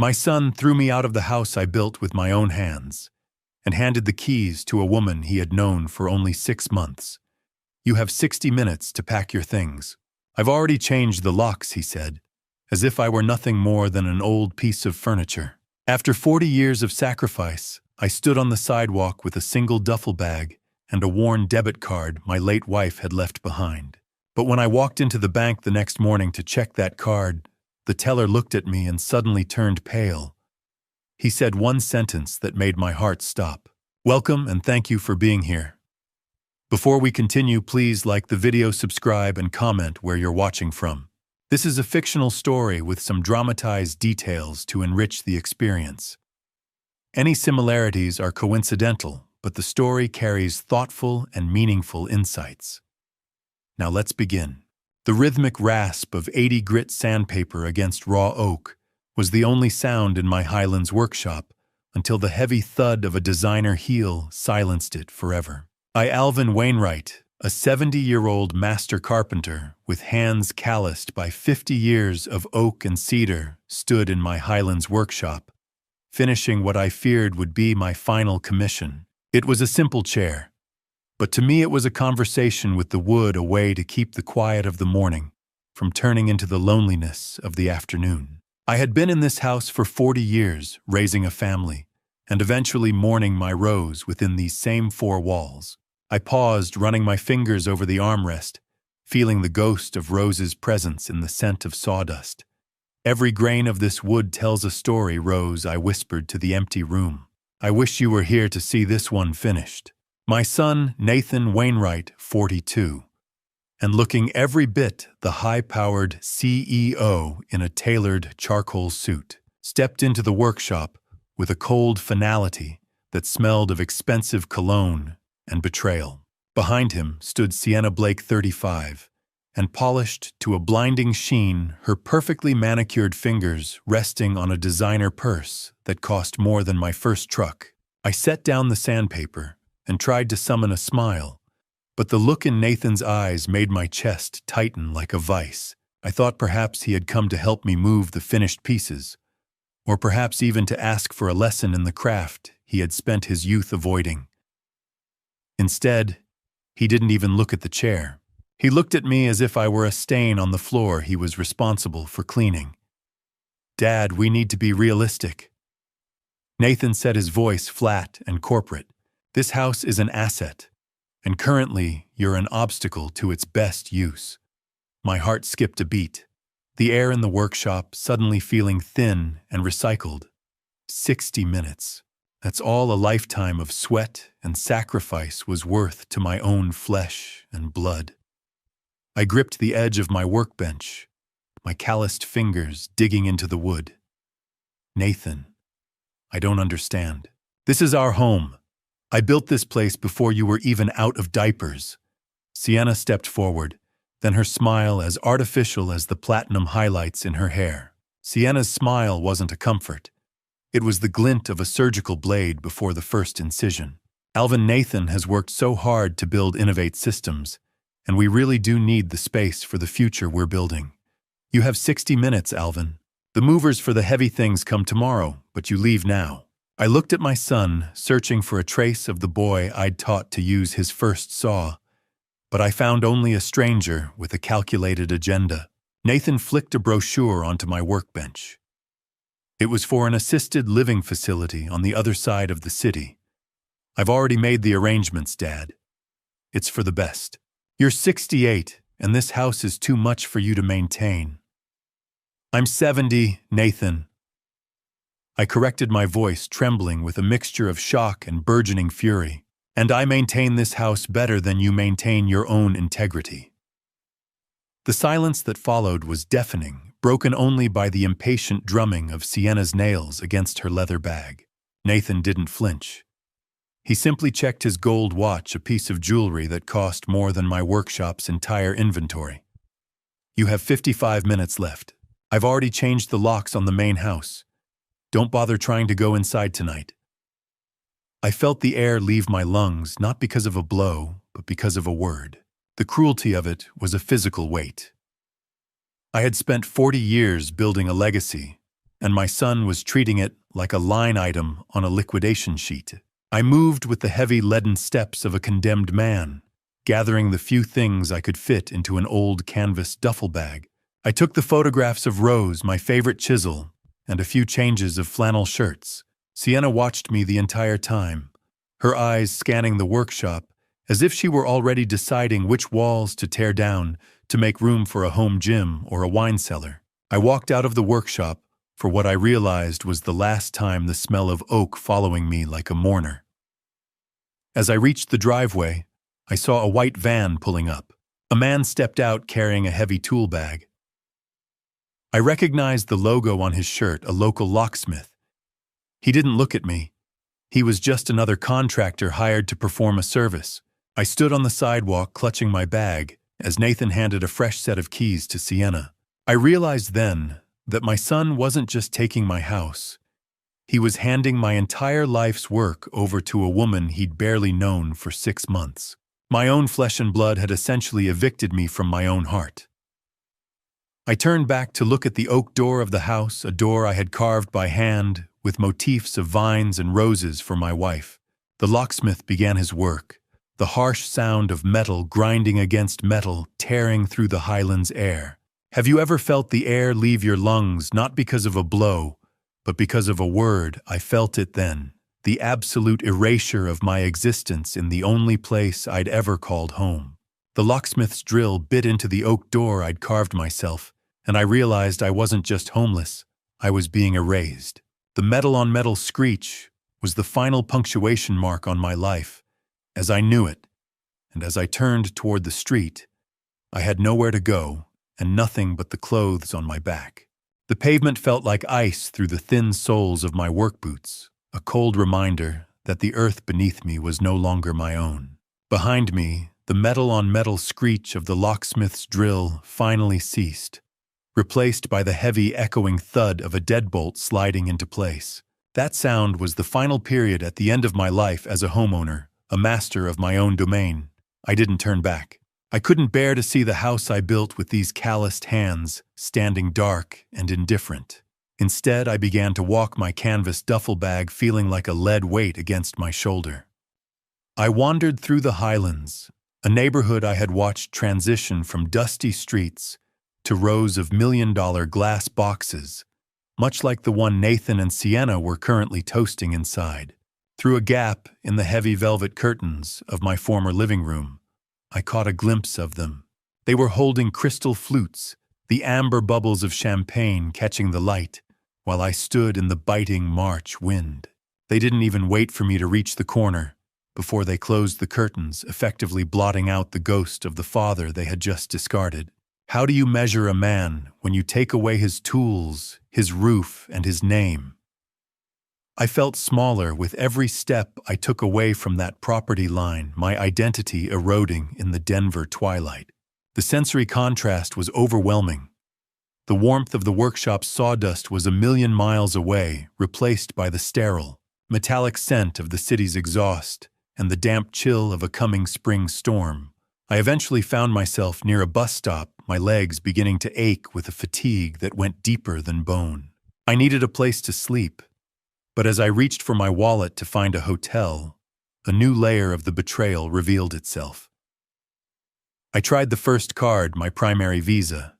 My son threw me out of the house I built with my own hands and handed the keys to a woman he had known for only 6 months. "You have 60 minutes to pack your things." "I've already changed the locks," he said, as if I were nothing more than an old piece of furniture. After 40 years of sacrifice, I stood on the sidewalk with a single duffel bag and a worn debit card my late wife had left behind. But when I walked into the bank the next morning to check that card, the teller looked at me and suddenly turned pale. He said one sentence that made my heart stop. "Welcome and thank you for being here." Before we continue, please like the video, subscribe, and comment where you're watching from. This is a fictional story with some dramatized details to enrich the experience. Any similarities are coincidental, but the story carries thoughtful and meaningful insights. Now let's begin. The rhythmic rasp of 80 grit sandpaper against raw oak was the only sound in my Highlands workshop until the heavy thud of a designer heel silenced it forever. Alvin Wainwright, a 70-year-old master carpenter with hands calloused by 50 years of oak and cedar, stood in my Highlands workshop, finishing what I feared would be my final commission. It was a simple chair, but to me it was a conversation with the wood, a way to keep the quiet of the morning from turning into the loneliness of the afternoon. I had been in this house for 40 years, raising a family, and eventually mourning my Rose within these same 4 walls. I paused, running my fingers over the armrest, feeling the ghost of Rose's presence in the scent of sawdust. "Every grain of this wood tells a story, Rose," I whispered to the empty room. "I wish you were here to see this one finished." My son, Nathan Wainwright, 42, and looking every bit the high-powered CEO in a tailored charcoal suit, stepped into the workshop with a cold finality that smelled of expensive cologne and betrayal. Behind him stood Sienna Blake, 35, and polished to a blinding sheen, her perfectly manicured fingers resting on a designer purse that cost more than my first truck. I set down the sandpaper and tried to summon a smile, but the look in Nathan's eyes made my chest tighten like a vice. I thought perhaps he had come to help me move the finished pieces, or perhaps even to ask for a lesson in the craft he had spent his youth avoiding. Instead, he didn't even look at the chair. He looked at me as if I were a stain on the floor he was responsible for cleaning. "Dad, we need to be realistic." Nathan said, his voice flat and corporate. "This house is an asset, and currently you're an obstacle to its best use." My heart skipped a beat, the air in the workshop suddenly feeling thin and recycled. 60 minutes. That's all a lifetime of sweat and sacrifice was worth to my own flesh and blood. I gripped the edge of my workbench, my calloused fingers digging into the wood. "Nathan, I don't understand. This is our home. I built this place before you were even out of diapers." Sienna stepped forward, then her smile as artificial as the platinum highlights in her hair. Sienna's smile wasn't a comfort. It was the glint of a surgical blade before the first incision. "Alvin, Nathan has worked so hard to build Innovate Systems, and we really do need the space for the future we're building. You have 60 minutes, Alvin. The movers for the heavy things come tomorrow, but you leave now." I looked at my son, searching for a trace of the boy I'd taught to use his first saw, but I found only a stranger with a calculated agenda. Nathan flicked a brochure onto my workbench. It was for an assisted living facility on the other side of the city. "I've already made the arrangements, Dad. It's for the best. You're 68, and this house is too much for you to maintain." "I'm 70, Nathan." I corrected my voice, trembling with a mixture of shock and burgeoning fury. "And I maintain this house better than you maintain your own integrity." The silence that followed was deafening, broken only by the impatient drumming of Sienna's nails against her leather bag. Nathan didn't flinch. He simply checked his gold watch, a piece of jewelry that cost more than my workshop's entire inventory. "You have 55 minutes left. I've already changed the locks on the main house. Don't bother trying to go inside tonight." I felt the air leave my lungs, not because of a blow, but because of a word. The cruelty of it was a physical weight. I had spent 40 years building a legacy, and my son was treating it like a line item on a liquidation sheet. I moved with the heavy leaden steps of a condemned man, gathering the few things I could fit into an old canvas duffel bag. I took the photographs of Rose, my favorite chisel, and a few changes of flannel shirts. Sienna watched me the entire time, her eyes scanning the workshop as if she were already deciding which walls to tear down to make room for a home gym or a wine cellar. I walked out of the workshop for what I realized was the last time, the smell of oak following me like a mourner. As I reached the driveway, I saw a white van pulling up. A man stepped out carrying a heavy tool bag. I recognized the logo on his shirt, a local locksmith. He didn't look at me. He was just another contractor hired to perform a service. I stood on the sidewalk clutching my bag as Nathan handed a fresh set of keys to Sienna. I realized then that my son wasn't just taking my house. He was handing my entire life's work over to a woman he'd barely known for 6 months. My own flesh and blood had essentially evicted me from my own heart. I turned back to look at the oak door of the house, a door I had carved by hand with motifs of vines and roses for my wife. The locksmith began his work, the harsh sound of metal grinding against metal tearing through the highlands air. Have you ever felt the air leave your lungs, not because of a blow, but because of a word? I felt it then, the absolute erasure of my existence in the only place I'd ever called home. The locksmith's drill bit into the oak door I'd carved myself, and I realized I wasn't just homeless, I was being erased. The metal-on-metal screech was the final punctuation mark on my life, as I knew it, and as I turned toward the street, I had nowhere to go and nothing but the clothes on my back. The pavement felt like ice through the thin soles of my work boots, a cold reminder that the earth beneath me was no longer my own. Behind me, the metal-on-metal screech of the locksmith's drill finally ceased, replaced by the heavy echoing thud of a deadbolt sliding into place. That sound was the final period at the end of my life as a homeowner, a master of my own domain. I didn't turn back. I couldn't bear to see the house I built with these calloused hands, standing dark and indifferent. Instead, I began to walk my canvas duffel bag feeling like a lead weight against my shoulder. I wandered through the Highlands, a neighborhood I had watched transition from dusty streets to rows of million-dollar glass boxes, much like the one Nathan and Sienna were currently toasting inside. Through a gap in the heavy velvet curtains of my former living room, I caught a glimpse of them. They were holding crystal flutes, the amber bubbles of champagne catching the light, while I stood in the biting March wind. They didn't even wait for me to reach the corner before they closed the curtains, effectively blotting out the ghost of the father they had just discarded. How do you measure a man when you take away his tools, his roof, and his name? I felt smaller with every step I took away from that property line, my identity eroding in the Denver twilight. The sensory contrast was overwhelming. The warmth of the workshop's sawdust was a million miles away, replaced by the sterile, metallic scent of the city's exhaust and the damp chill of a coming spring storm. I eventually found myself near a bus stop, my legs beginning to ache with a fatigue that went deeper than bone. I needed a place to sleep. But as I reached for my wallet to find a hotel, a new layer of the betrayal revealed itself. I tried the first card, my primary Visa.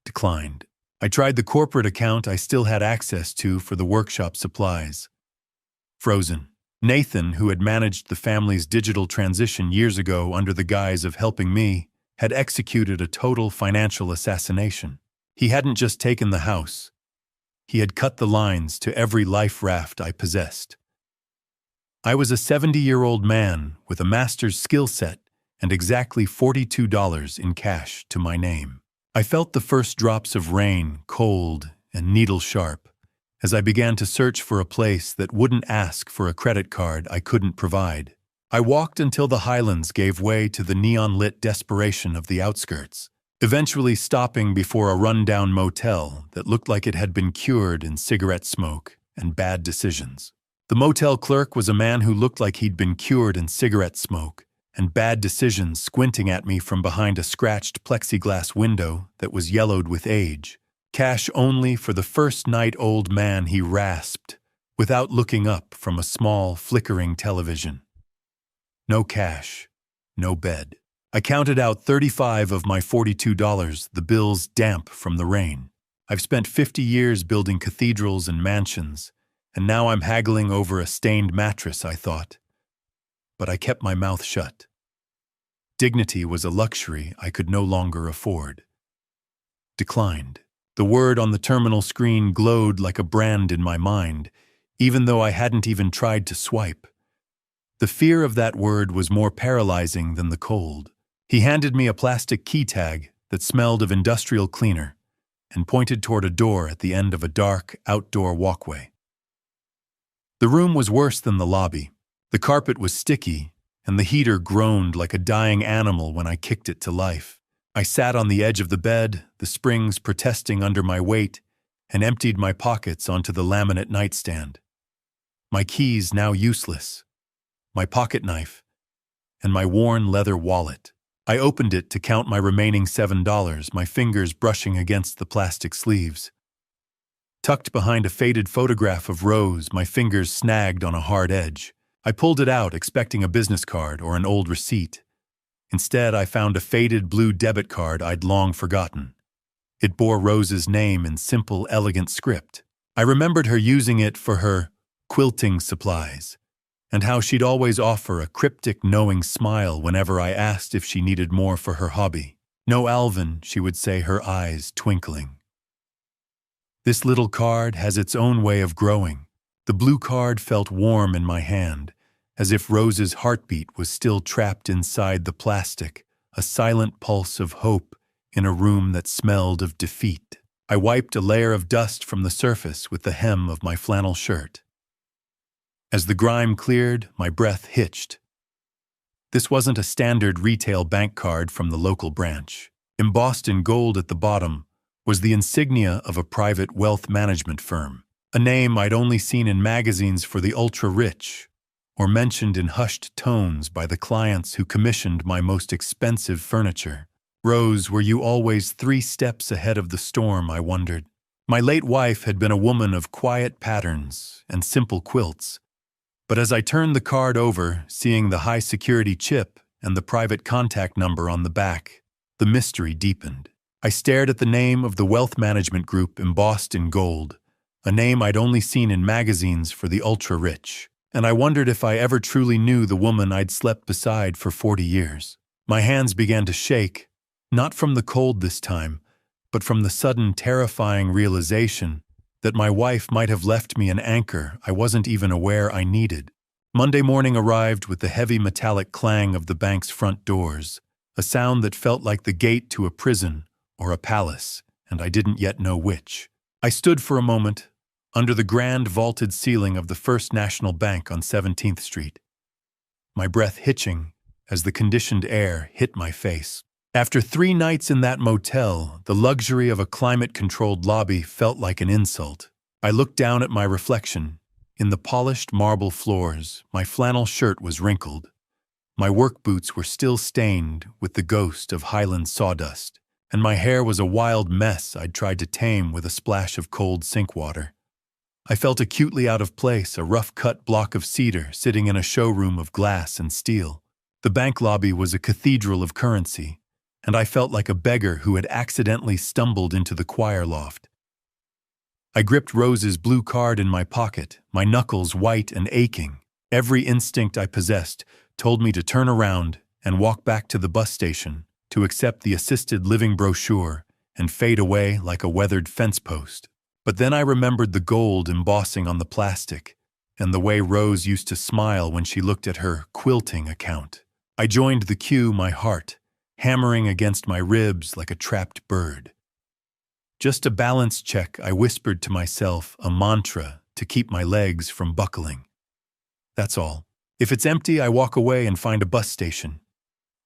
Declined. I tried the corporate account I still had access to for the workshop supplies. Frozen. Nathan, who had managed the family's digital transition years ago under the guise of helping me, had executed a total financial assassination. He hadn't just taken the house. He had cut the lines to every life raft I possessed. I was a 70-year-old man with a master's skill set and exactly $42 in cash to my name. I felt the first drops of rain, cold and needle-sharp, as I began to search for a place that wouldn't ask for a credit card I couldn't provide. I walked until the Highlands gave way to the neon-lit desperation of the outskirts, eventually stopping before a run-down motel that looked like it had been cured in cigarette smoke and bad decisions. The motel clerk was a man who looked like he'd been cured in cigarette smoke and bad decisions, squinting at me from behind a scratched plexiglass window that was yellowed with age. Cash only for the first night, old man, he rasped, without looking up from a small, flickering television. No cash, no bed. I counted out 35 of my $42, the bills damp from the rain. I've spent 50 years building cathedrals and mansions, and now I'm haggling over a stained mattress, I thought. But I kept my mouth shut. Dignity was a luxury I could no longer afford. Declined. The word on the terminal screen glowed like a brand in my mind, even though I hadn't even tried to swipe. The fear of that word was more paralyzing than the cold. He handed me a plastic key tag that smelled of industrial cleaner and pointed toward a door at the end of a dark, outdoor walkway. The room was worse than the lobby. The carpet was sticky, and the heater groaned like a dying animal when I kicked it to life. I sat on the edge of the bed, the springs protesting under my weight, and emptied my pockets onto the laminate nightstand. My keys now useless, my pocket knife, and my worn leather wallet. I opened it to count my remaining $7, my fingers brushing against the plastic sleeves. Tucked behind a faded photograph of Rose, my fingers snagged on a hard edge. I pulled it out, expecting a business card or an old receipt. Instead, I found a faded blue debit card I'd long forgotten. It bore Rose's name in simple, elegant script. I remembered her using it for her quilting supplies, and how she'd always offer a cryptic, knowing smile whenever I asked if she needed more for her hobby. "No, Alvin," she would say, her eyes twinkling. This little card has its own way of growing. The blue card felt warm in my hand, as if Rose's heartbeat was still trapped inside the plastic, a silent pulse of hope in a room that smelled of defeat. I wiped a layer of dust from the surface with the hem of my flannel shirt. As the grime cleared, my breath hitched. This wasn't a standard retail bank card from the local branch. Embossed in gold at the bottom was the insignia of a private wealth management firm, a name I'd only seen in magazines for the ultra-rich, or mentioned in hushed tones by the clients who commissioned my most expensive furniture. "Rose, were you always 3 steps ahead of the storm?" I wondered. My late wife had been a woman of quiet patterns and simple quilts, but as I turned the card over, seeing the high-security chip and the private contact number on the back, the mystery deepened. I stared at the name of the wealth management group embossed in gold, a name I'd only seen in magazines for the ultra-rich, and I wondered if I ever truly knew the woman I'd slept beside for 40 years. My hands began to shake, not from the cold this time, but from the sudden terrifying realization that my wife might have left me an anchor I wasn't even aware I needed. Monday morning arrived with the heavy metallic clang of the bank's front doors, a sound that felt like the gate to a prison or a palace, and I didn't yet know which. I stood for a moment under the grand vaulted ceiling of the First National Bank on 17th Street, my breath hitching as the conditioned air hit my face. After 3 nights in that motel, the luxury of a climate-controlled lobby felt like an insult. I looked down at my reflection. In the polished marble floors, my flannel shirt was wrinkled. My work boots were still stained with the ghost of Highland sawdust, and my hair was a wild mess I'd tried to tame with a splash of cold sink water. I felt acutely out of place, a rough-cut block of cedar sitting in a showroom of glass and steel. The bank lobby was a cathedral of currency, and I felt like a beggar who had accidentally stumbled into the choir loft. I gripped Rose's blue card in my pocket, my knuckles white and aching. Every instinct I possessed told me to turn around and walk back to the bus station, to accept the assisted living brochure and fade away like a weathered fence post. But then I remembered the gold embossing on the plastic, and the way Rose used to smile when she looked at her quilting account. I joined the queue, my heart hammering against my ribs like a trapped bird. Just a balance check, I whispered to myself, a mantra to keep my legs from buckling. That's all. If it's empty, I walk away and find a bus station.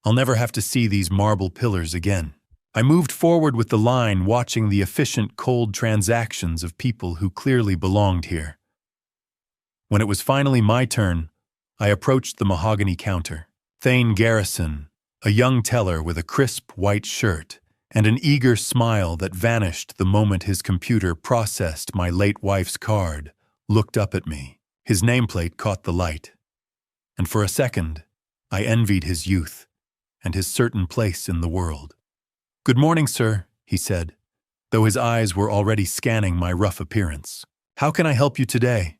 I'll never have to see these marble pillars again. I moved forward with the line, watching the efficient, cold transactions of people who clearly belonged here. When it was finally my turn, I approached the mahogany counter. Thane Garrison, a young teller with a crisp white shirt and an eager smile that vanished the moment his computer processed my late wife's card, looked up at me. His nameplate caught the light, and for a second, I envied his youth and his certain place in the world. "Good morning, sir," he said, though his eyes were already scanning my rough appearance. "How can I help you today?"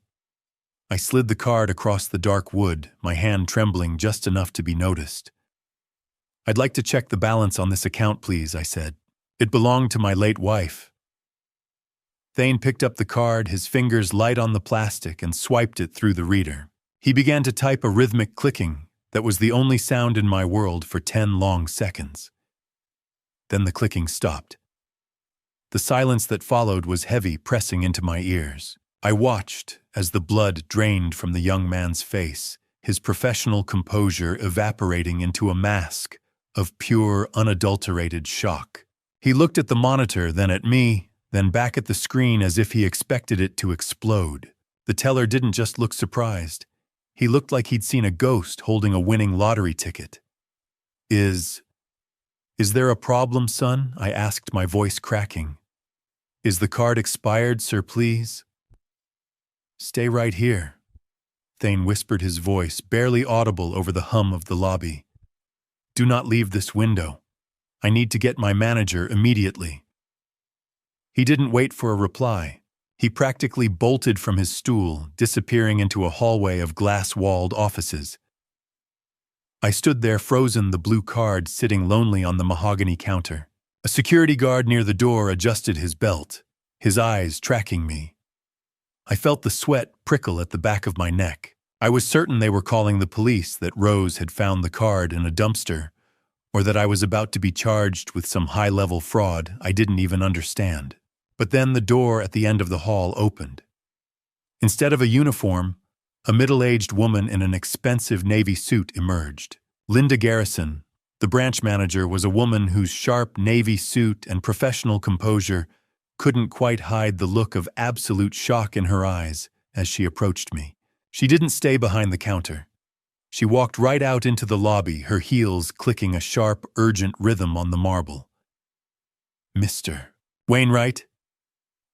I slid the card across the dark wood, my hand trembling just enough to be noticed. "I'd like to check the balance on this account, please," I said. "It belonged to my late wife." Thane picked up the card, his fingers light on the plastic, and swiped it through the reader. He began to type a rhythmic clicking that was the only sound in my world for 10 long seconds. Then the clicking stopped. The silence that followed was heavy, pressing into my ears. I watched as the blood drained from the young man's face, his professional composure evaporating into a mask of pure, unadulterated shock. He looked at the monitor, then at me, then back at the screen as if he expected it to explode. The teller didn't just look surprised. He looked like he'd seen a ghost holding a winning lottery ticket. Is there a problem, son?" I asked, my voice cracking. "Is the card expired, sir, please?" "Stay right here," Thane whispered, his voice barely audible over the hum of the lobby. "Do not leave this window. I need to get my manager immediately." He didn't wait for a reply. He practically bolted from his stool, disappearing into a hallway of glass-walled offices. I stood there frozen, the blue card sitting lonely on the mahogany counter. A security guard near the door adjusted his belt, his eyes tracking me. I felt the sweat prickle at the back of my neck. I was certain they were calling the police, that Rose had found the card in a dumpster, or that I was about to be charged with some high-level fraud I didn't even understand. But then the door at the end of the hall opened. Instead of a uniform, a middle-aged woman in an expensive navy suit emerged. Linda Garrison, the branch manager, was a woman whose sharp navy suit and professional composure couldn't quite hide the look of absolute shock in her eyes as she approached me. She didn't stay behind the counter. She walked right out into the lobby, her heels clicking a sharp, urgent rhythm on the marble. "Mr. Wainwright?"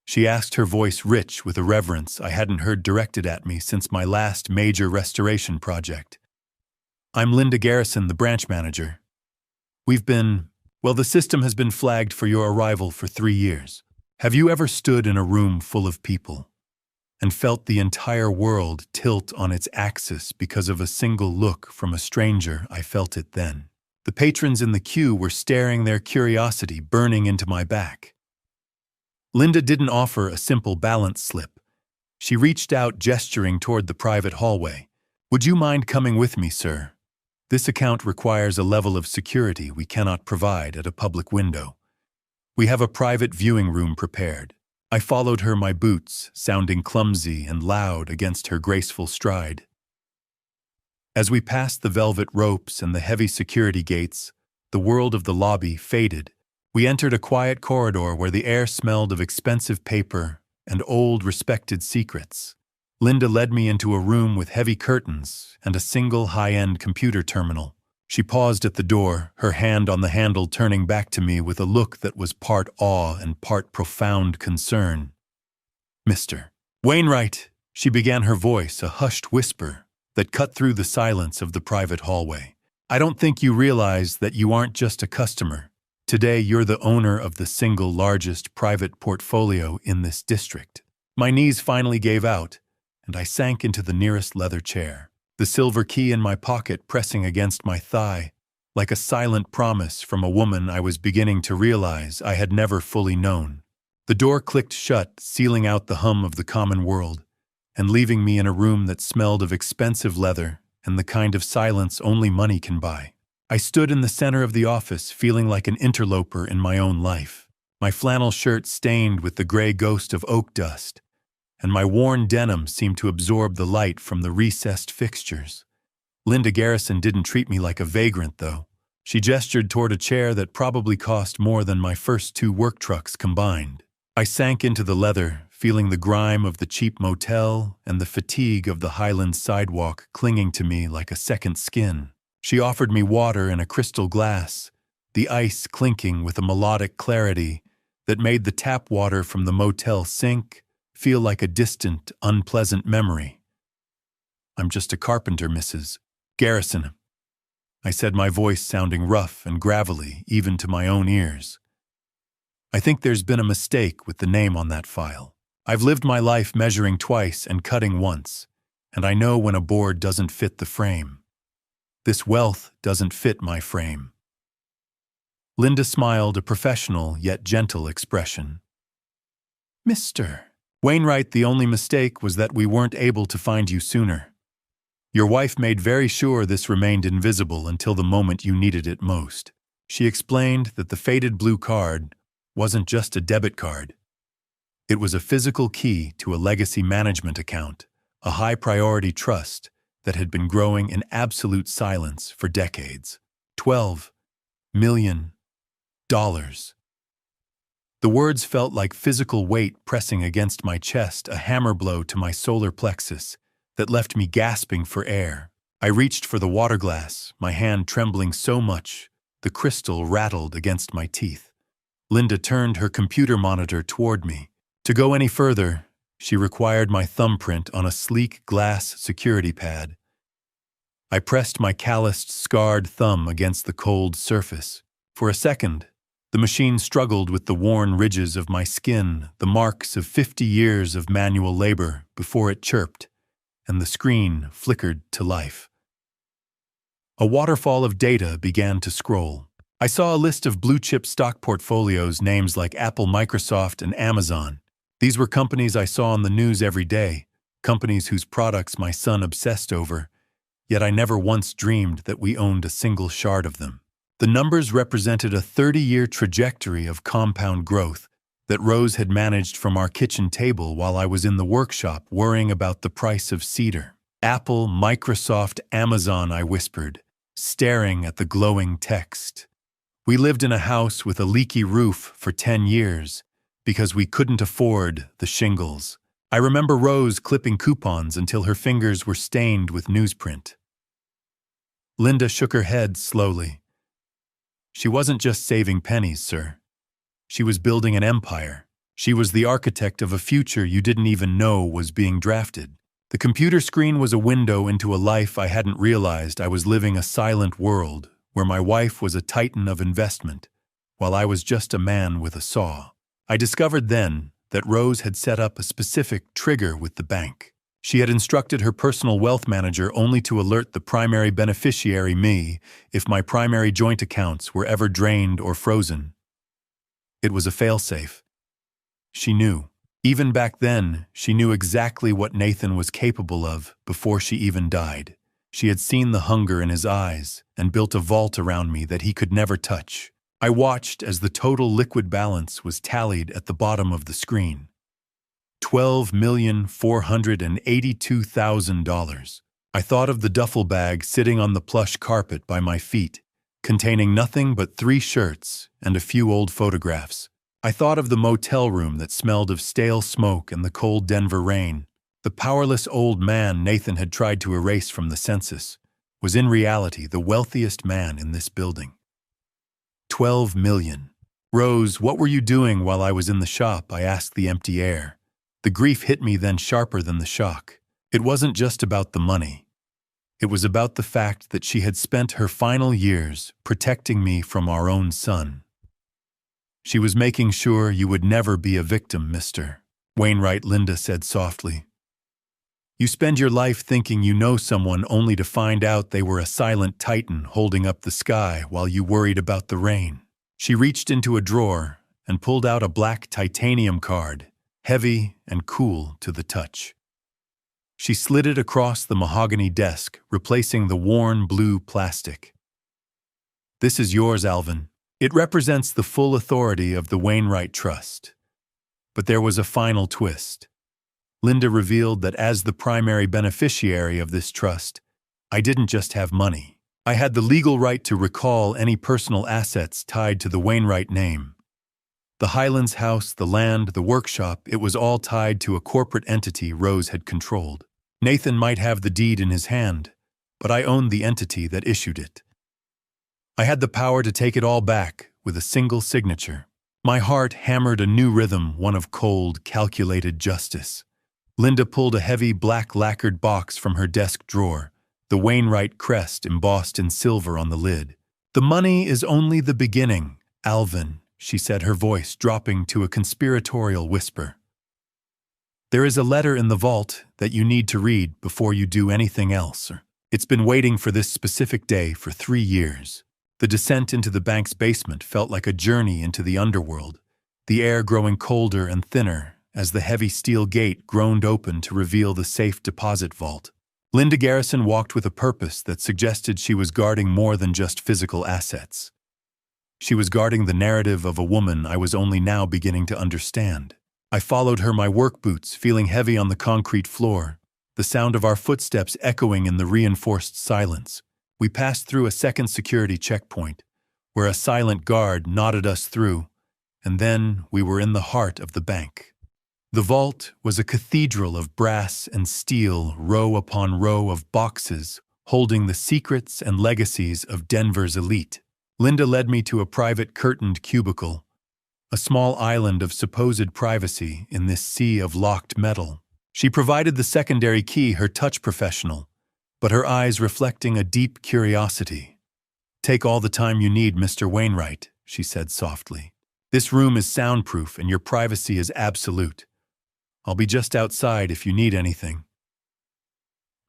she asked, her voice rich with a reverence I hadn't heard directed at me since my last major restoration project. "I'm Linda Garrison, the branch manager. The system has been flagged for your arrival for 3 years. Have you ever stood in a room full of people and felt the entire world tilt on its axis because of a single look from a stranger? I felt it then. The patrons in the queue were staring, their curiosity burning into my back. Linda didn't offer a simple balance slip. She reached out, gesturing toward the private hallway. "Would you mind coming with me, sir? This account requires a level of security we cannot provide at a public window. We have a private viewing room prepared." I followed her, my boots sounding clumsy and loud against her graceful stride. As we passed the velvet ropes and the heavy security gates, the world of the lobby faded. We entered a quiet corridor where the air smelled of expensive paper and old, respected secrets. Linda led me into a room with heavy curtains and a single high-end computer terminal. She paused at the door, her hand on the handle, turning back to me with a look that was part awe and part profound concern. "Mr. Wainwright," she began, her voice a hushed whisper that cut through the silence of the private hallway. "I don't think you realize that you aren't just a customer. Today you're the owner of the single largest private portfolio in this district." My knees finally gave out, and I sank into the nearest leather chair, the silver key in my pocket pressing against my thigh, like a silent promise from a woman I was beginning to realize I had never fully known. The door clicked shut, sealing out the hum of the common world, and leaving me in a room that smelled of expensive leather and the kind of silence only money can buy. I stood in the center of the office, feeling like an interloper in my own life, my flannel shirt stained with the gray ghost of oak dust, and my worn denim seemed to absorb the light from the recessed fixtures. Linda Garrison didn't treat me like a vagrant, though. She gestured toward a chair that probably cost more than my first 2 work trucks combined. I sank into the leather, feeling the grime of the cheap motel and the fatigue of the Highland sidewalk clinging to me like a second skin. She offered me water in a crystal glass, the ice clinking with a melodic clarity that made the tap water from the motel sink feel like a distant, unpleasant memory. "I'm just a carpenter, Mrs. Garrison," I said, my voice sounding rough and gravelly even to my own ears. "I think there's been a mistake with the name on that file. I've lived my life measuring twice and cutting once, and I know when a board doesn't fit the frame. This wealth doesn't fit my frame." Linda smiled, a professional yet gentle expression. "Mr. Wainwright, the only mistake was that we weren't able to find you sooner. Your wife made very sure this remained invisible until the moment you needed it most. She explained that the faded blue card wasn't just a debit card. It was a physical key to a legacy management account, a high-priority trust that had been growing in absolute silence for decades. $12 million. The words felt like physical weight pressing against my chest, a hammer blow to my solar plexus that left me gasping for air. I reached for the water glass, my hand trembling so much the crystal rattled against my teeth. Linda turned her computer monitor toward me. To go any further, she required my thumbprint on a sleek glass security pad. I pressed my calloused, scarred thumb against the cold surface. For a second, the machine struggled with the worn ridges of my skin, the marks of 50 years of manual labor, before it chirped, and the screen flickered to life. A waterfall of data began to scroll. I saw a list of blue-chip stock portfolios, names like Apple, Microsoft, and Amazon. These were companies I saw on the news every day, companies whose products my son obsessed over, yet I never once dreamed that we owned a single shard of them. The numbers represented a 30-year trajectory of compound growth that Rose had managed from our kitchen table while I was in the workshop worrying about the price of cedar. "Apple, Microsoft, Amazon," I whispered, staring at the glowing text. "We lived in a house with a leaky roof for 10 years because we couldn't afford the shingles." I remember Rose clipping coupons until her fingers were stained with newsprint. Linda shook her head slowly. "She wasn't just saving pennies, sir. She was building an empire. She was the architect of a future you didn't even know was being drafted." The computer screen was a window into a life I hadn't realized. I was living a silent world where my wife was a titan of investment, while I was just a man with a saw. I discovered then that Rose had set up a specific trigger with the bank. She had instructed her personal wealth manager only to alert the primary beneficiary, me, if my primary joint accounts were ever drained or frozen. It was a failsafe. She knew. Even back then, she knew exactly what Nathan was capable of before she even died. She had seen the hunger in his eyes and built a vault around me that he could never touch. I watched as the total liquid balance was tallied at the bottom of the screen. $12,482,000. I thought of the duffel bag sitting on the plush carpet by my feet, containing nothing but 3 shirts and a few old photographs. I thought of the motel room that smelled of stale smoke and the cold Denver rain. The powerless old man Nathan had tried to erase from the census was in reality the wealthiest man in this building. 12 million. "Rose, what were you doing while I was in the shop?" I asked the empty air. The grief hit me then sharper than the shock. It wasn't just about the money. It was about the fact that she had spent her final years protecting me from our own son. "She was making sure you would never be a victim, Mr. Wainwright," Linda said softly. "You spend your life thinking you know someone only to find out they were a silent titan holding up the sky while you worried about the rain." She reached into a drawer and pulled out a black titanium card, heavy and cool to the touch. She slid it across the mahogany desk, replacing the worn blue plastic. "This is yours, Alvin. It represents the full authority of the Wainwright Trust." But there was a final twist. Linda revealed that as the primary beneficiary of this trust, I didn't just have money. I had the legal right to recall any personal assets tied to the Wainwright name. The Highlands house, the land, the workshop, it was all tied to a corporate entity Rose had controlled. Nathan might have the deed in his hand, but I owned the entity that issued it. I had the power to take it all back with a single signature. My heart hammered a new rhythm, one of cold, calculated justice. Linda pulled a heavy, black lacquered box from her desk drawer, the Wainwright crest embossed in silver on the lid. "The money is only the beginning, Alvin," she said, her voice dropping to a conspiratorial whisper. "There is a letter in the vault that you need to read before you do anything else. It's been waiting for this specific day for 3 years." The descent into the bank's basement felt like a journey into the underworld, the air growing colder and thinner as the heavy steel gate groaned open to reveal the safe deposit vault. Linda Garrison walked with a purpose that suggested she was guarding more than just physical assets. She was guarding the narrative of a woman I was only now beginning to understand. I followed her, my work boots feeling heavy on the concrete floor, the sound of our footsteps echoing in the reinforced silence. We passed through a second security checkpoint, where a silent guard nodded us through, and then we were in the heart of the bank. The vault was a cathedral of brass and steel, row upon row of boxes holding the secrets and legacies of Denver's elite. Linda led me to a private curtained cubicle, a small island of supposed privacy in this sea of locked metal. She provided the secondary key, her touch professional, but her eyes reflecting a deep curiosity. "Take all the time you need, Mr. Wainwright," she said softly. "This room is soundproof and your privacy is absolute. I'll be just outside if you need anything."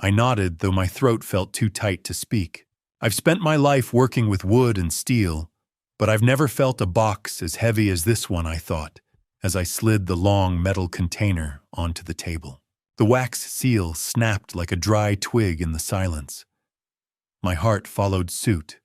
I nodded, though my throat felt too tight to speak. I've spent my life working with wood and steel, but I've never felt a box as heavy as this one, I thought, as I slid the long metal container onto the table. The wax seal snapped like a dry twig in the silence. My heart followed suit.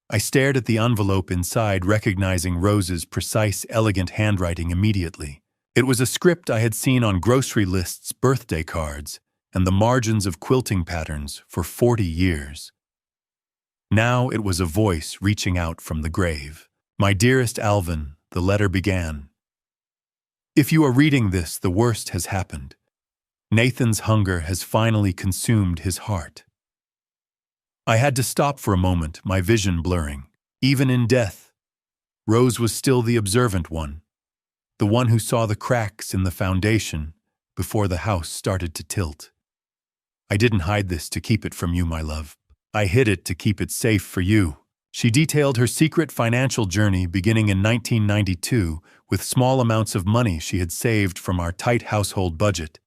I stared at the envelope inside, recognizing Rose's precise, elegant handwriting immediately. It was a script I had seen on grocery lists, birthday cards, and the margins of quilting patterns for 40 years. Now it was a voice reaching out from the grave. "My dearest Alvin," the letter began. "If you are reading this, the worst has happened. Nathan's hunger has finally consumed his heart." I had to stop for a moment, my vision blurring. Even in death, Rose was still the observant one, the one who saw the cracks in the foundation before the house started to tilt. "I didn't hide this to keep it from you, my love. I hid it to keep it safe for you." She detailed her secret financial journey beginning in 1992 with small amounts of money she had saved from our tight household budget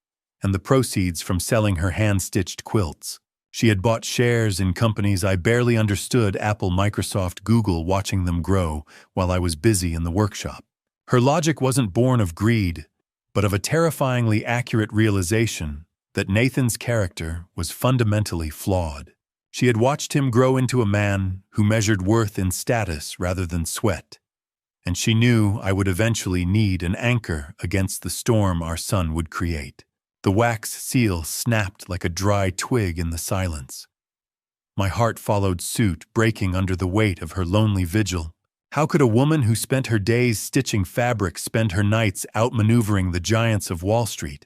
and the proceeds from selling her hand-stitched quilts. She had bought shares in companies I barely understood, Apple, Microsoft, Google, watching them grow while I was busy in the workshop. Her logic wasn't born of greed, but of a terrifyingly accurate realization that Nathan's character was fundamentally flawed. She had watched him grow into a man who measured worth in status rather than sweat, and she knew I would eventually need an anchor against the storm our son would create. The wax seal snapped like a dry twig in the silence. My heart followed suit, breaking under the weight of her lonely vigil. How could a woman who spent her days stitching fabric spend her nights outmaneuvering the giants of Wall Street?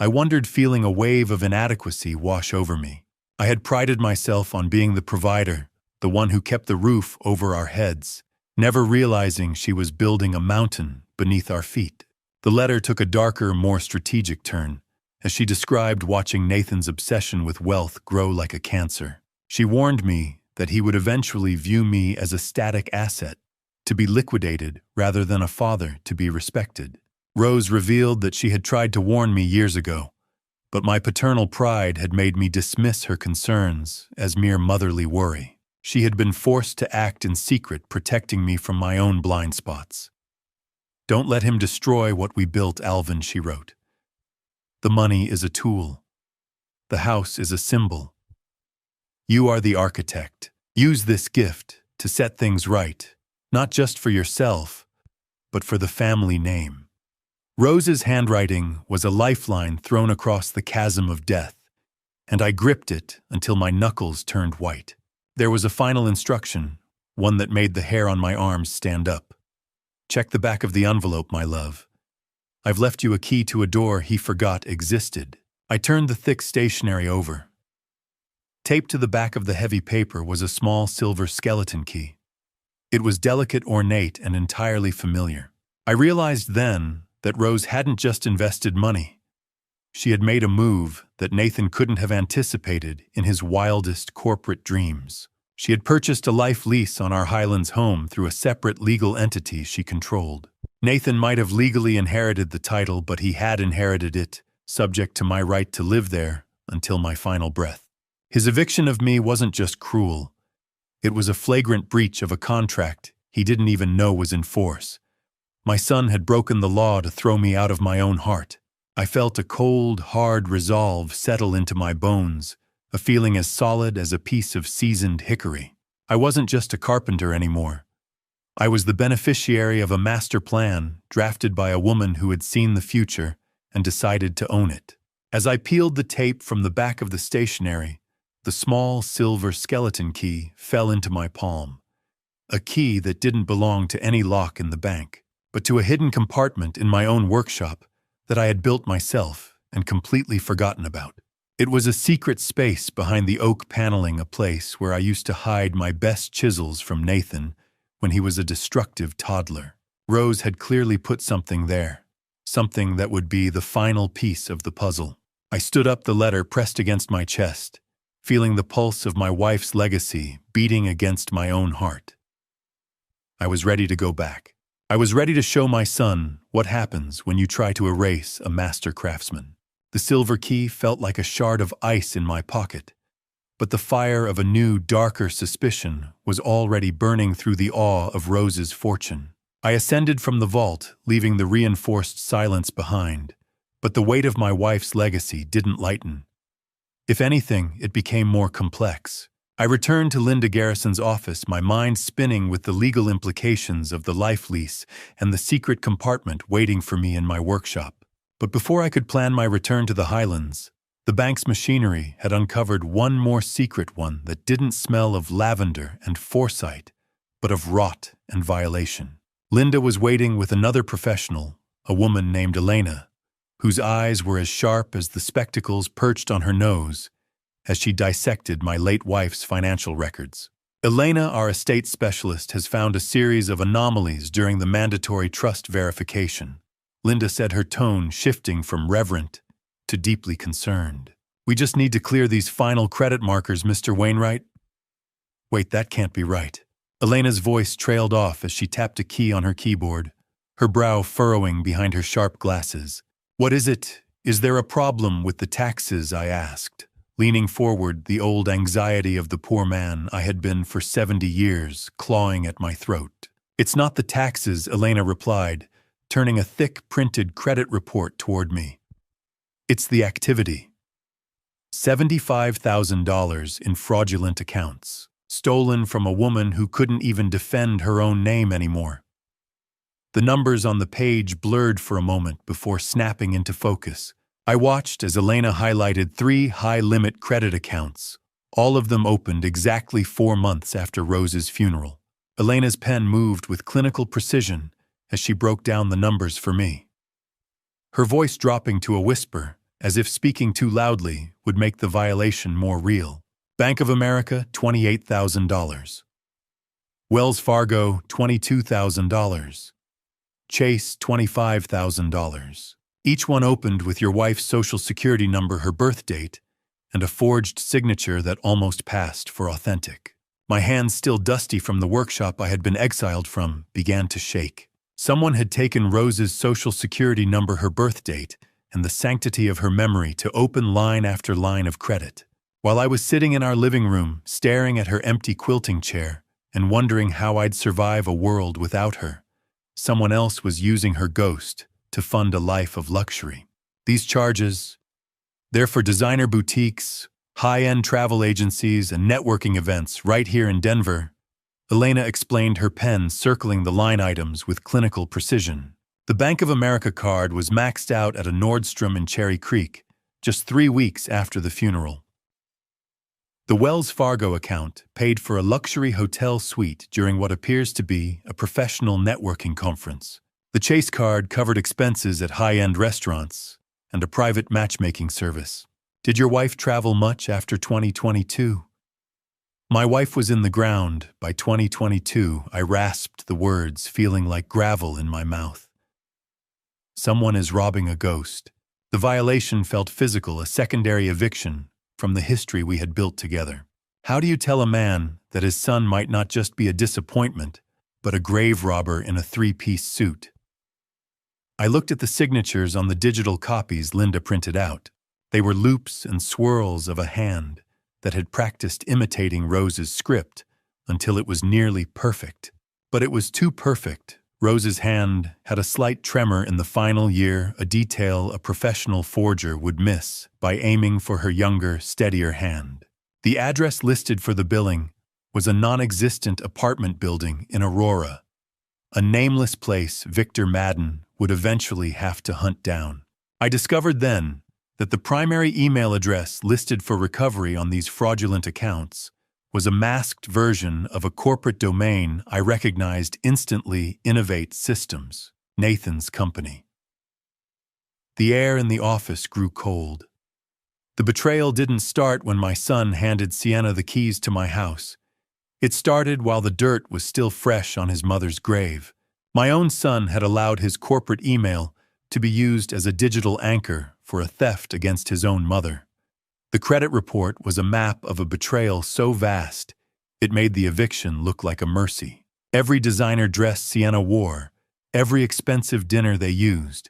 I wondered, feeling a wave of inadequacy wash over me. I had prided myself on being the provider, the one who kept the roof over our heads, never realizing she was building a mountain beneath our feet. The letter took a darker, more strategic turn, as she described watching Nathan's obsession with wealth grow like a cancer. She warned me that he would eventually view me as a static asset, to be liquidated rather than a father to be respected. Rose revealed that she had tried to warn me years ago, but my paternal pride had made me dismiss her concerns as mere motherly worry. She had been forced to act in secret, protecting me from my own blind spots. "Don't let him destroy what we built, Alvin," she wrote. "The money is a tool. The house is a symbol. You are the architect. Use this gift to set things right, not just for yourself, but for the family name." Rose's handwriting was a lifeline thrown across the chasm of death, and I gripped it until my knuckles turned white. There was a final instruction, one that made the hair on my arms stand up. "Check the back of the envelope, my love. I've left you a key to a door he forgot existed." I turned the thick stationery over. Taped to the back of the heavy paper was a small silver skeleton key. It was delicate, ornate, and entirely familiar. I realized then that Rose hadn't just invested money. She had made a move that Nathan couldn't have anticipated in his wildest corporate dreams. She had purchased a life lease on our Highlands home through a separate legal entity she controlled. Nathan might have legally inherited the title, but he had inherited it, subject to my right to live there until my final breath. His eviction of me wasn't just cruel. It was a flagrant breach of a contract he didn't even know was in force. My son had broken the law to throw me out of my own heart. I felt a cold, hard resolve settle into my bones, a feeling as solid as a piece of seasoned hickory. I wasn't just a carpenter anymore. I was the beneficiary of a master plan drafted by a woman who had seen the future and decided to own it. As I peeled the tape from the back of the stationery, the small silver skeleton key fell into my palm. A key that didn't belong to any lock in the bank, but to a hidden compartment in my own workshop that I had built myself and completely forgotten about. It was a secret space behind the oak paneling, a place where I used to hide my best chisels from Nathan when he was a destructive toddler. Rose had clearly put something there, something that would be the final piece of the puzzle. I stood up, the letter pressed against my chest, feeling the pulse of my wife's legacy beating against my own heart. I was ready to go back. I was ready to show my son what happens when you try to erase a master craftsman. The silver key felt like a shard of ice in my pocket, but the fire of a new, darker suspicion was already burning through the awe of Rose's fortune. I ascended from the vault, leaving the reinforced silence behind, but the weight of my wife's legacy didn't lighten. If anything, it became more complex. I returned to Linda Garrison's office, my mind spinning with the legal implications of the life lease and the secret compartment waiting for me in my workshop. But before I could plan my return to the Highlands, the bank's machinery had uncovered one more secret, one that didn't smell of lavender and foresight, but of rot and violation. Linda was waiting with another professional, a woman named Elena, whose eyes were as sharp as the spectacles perched on her nose as she dissected my late wife's financial records. Elena, our estate specialist, has found a series of anomalies during the mandatory trust verification. Linda said, her tone shifting from reverent to deeply concerned. We just need to clear these final credit markers, Mr. Wainwright. Wait, that can't be right. Elena's voice trailed off as she tapped a key on her keyboard, her brow furrowing behind her sharp glasses. What is it? Is there a problem with the taxes? I asked, leaning forward, the old anxiety of the poor man I had been for 70 years clawing at my throat. It's not the taxes, Elena replied, turning a thick printed credit report toward me. It's the activity. $75,000 in fraudulent accounts, stolen from a woman who couldn't even defend her own name anymore. The numbers on the page blurred for a moment before snapping into focus. I watched as Elena highlighted 3 high-limit credit accounts, all of them opened exactly 4 months after Rose's funeral. Elena's pen moved with clinical precision as she broke down the numbers for me. Her voice dropping to a whisper, as if speaking too loudly would make the violation more real. Bank of America, $28,000. Wells Fargo, $22,000. Chase, $25,000. Each one opened with your wife's social security number, her birth date, and a forged signature that almost passed for authentic. My hands, still dusty from the workshop I had been exiled from, began to shake. Someone had taken Rose's social security number, her birth date, and the sanctity of her memory to open line after line of credit. While I was sitting in our living room, staring at her empty quilting chair and wondering how I'd survive a world without her, someone else was using her ghost to fund a life of luxury. These charges, they're for designer boutiques, high-end travel agencies, and networking events right here in Denver. Elena explained, her pen circling the line items with clinical precision. The Bank of America card was maxed out at a Nordstrom in Cherry Creek, just 3 weeks after the funeral. The Wells Fargo account paid for a luxury hotel suite during what appears to be a professional networking conference. The Chase card covered expenses at high-end restaurants and a private matchmaking service. Did your wife travel much after 2022? My wife was in the ground. By 2022, I rasped the words, feeling like gravel in my mouth. Someone is robbing a ghost. The violation felt physical, a secondary eviction from the history we had built together. How do you tell a man that his son might not just be a disappointment, but a grave robber in a three-piece suit? I looked at the signatures on the digital copies Linda printed out. They were loops and swirls of a hand that had practiced imitating Rose's script until it was nearly perfect. But it was too perfect. Rose's hand had a slight tremor in the final year, a detail a professional forger would miss by aiming for her younger, steadier hand. The address listed for the billing was a non-existent apartment building in Aurora, a nameless place Victor Madden would eventually have to hunt down. I discovered then that the primary email address listed for recovery on these fraudulent accounts was a masked version of a corporate domain I recognized instantly: Innovate Systems, Nathan's company. The air in the office grew cold. The betrayal didn't start when my son handed Sienna the keys to my house. It started while the dirt was still fresh on his mother's grave. My own son had allowed his corporate email to be used as a digital anchor for a theft against his own mother. The credit report was a map of a betrayal so vast, it made the eviction look like a mercy. Every designer dress Sienna wore, every expensive dinner they used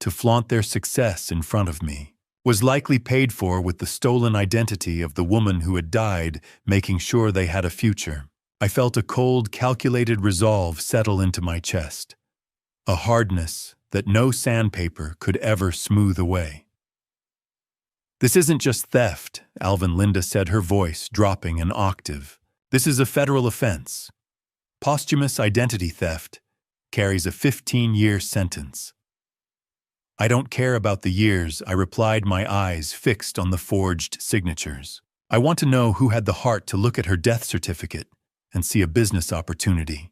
to flaunt their success in front of me, was likely paid for with the stolen identity of the woman who had died, making sure they had a future. I felt a cold, calculated resolve settle into my chest, a hardness that no sandpaper could ever smooth away. This isn't just theft, Alvin Linda said, her voice dropping an octave. This is a federal offense. Posthumous identity theft carries a 15-year sentence. I don't care about the years, I replied, my eyes fixed on the forged signatures. I want to know who had the heart to look at her death certificate and see a business opportunity.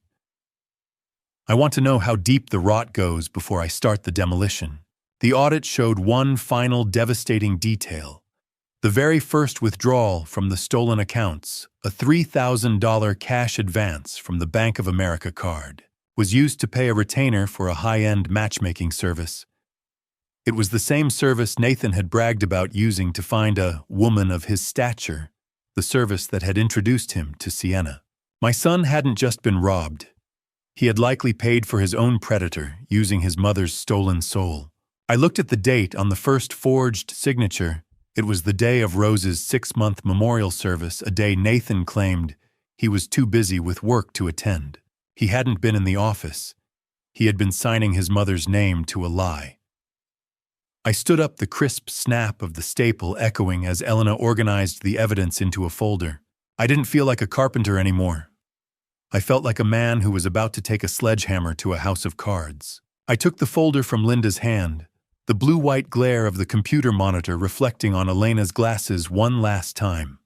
I want to know how deep the rot goes before I start the demolition. The audit showed one final devastating detail. The very first withdrawal from the stolen accounts, a $3,000 cash advance from the Bank of America card, was used to pay a retainer for a high-end matchmaking service. It was the same service Nathan had bragged about using to find a woman of his stature, the service that had introduced him to Sienna. My son hadn't just been robbed. He had likely paid for his own predator using his mother's stolen soul. I looked at the date on the first forged signature. It was the day of Rose's 6-month memorial service, a day Nathan claimed he was too busy with work to attend. He hadn't been in the office. He had been signing his mother's name to a lie. I stood up, the crisp snap of the staple echoing as Elena organized the evidence into a folder. I didn't feel like a carpenter anymore. I felt like a man who was about to take a sledgehammer to a house of cards. I took the folder from Linda's hand, the blue-white glare of the computer monitor reflecting on Elena's glasses one last time.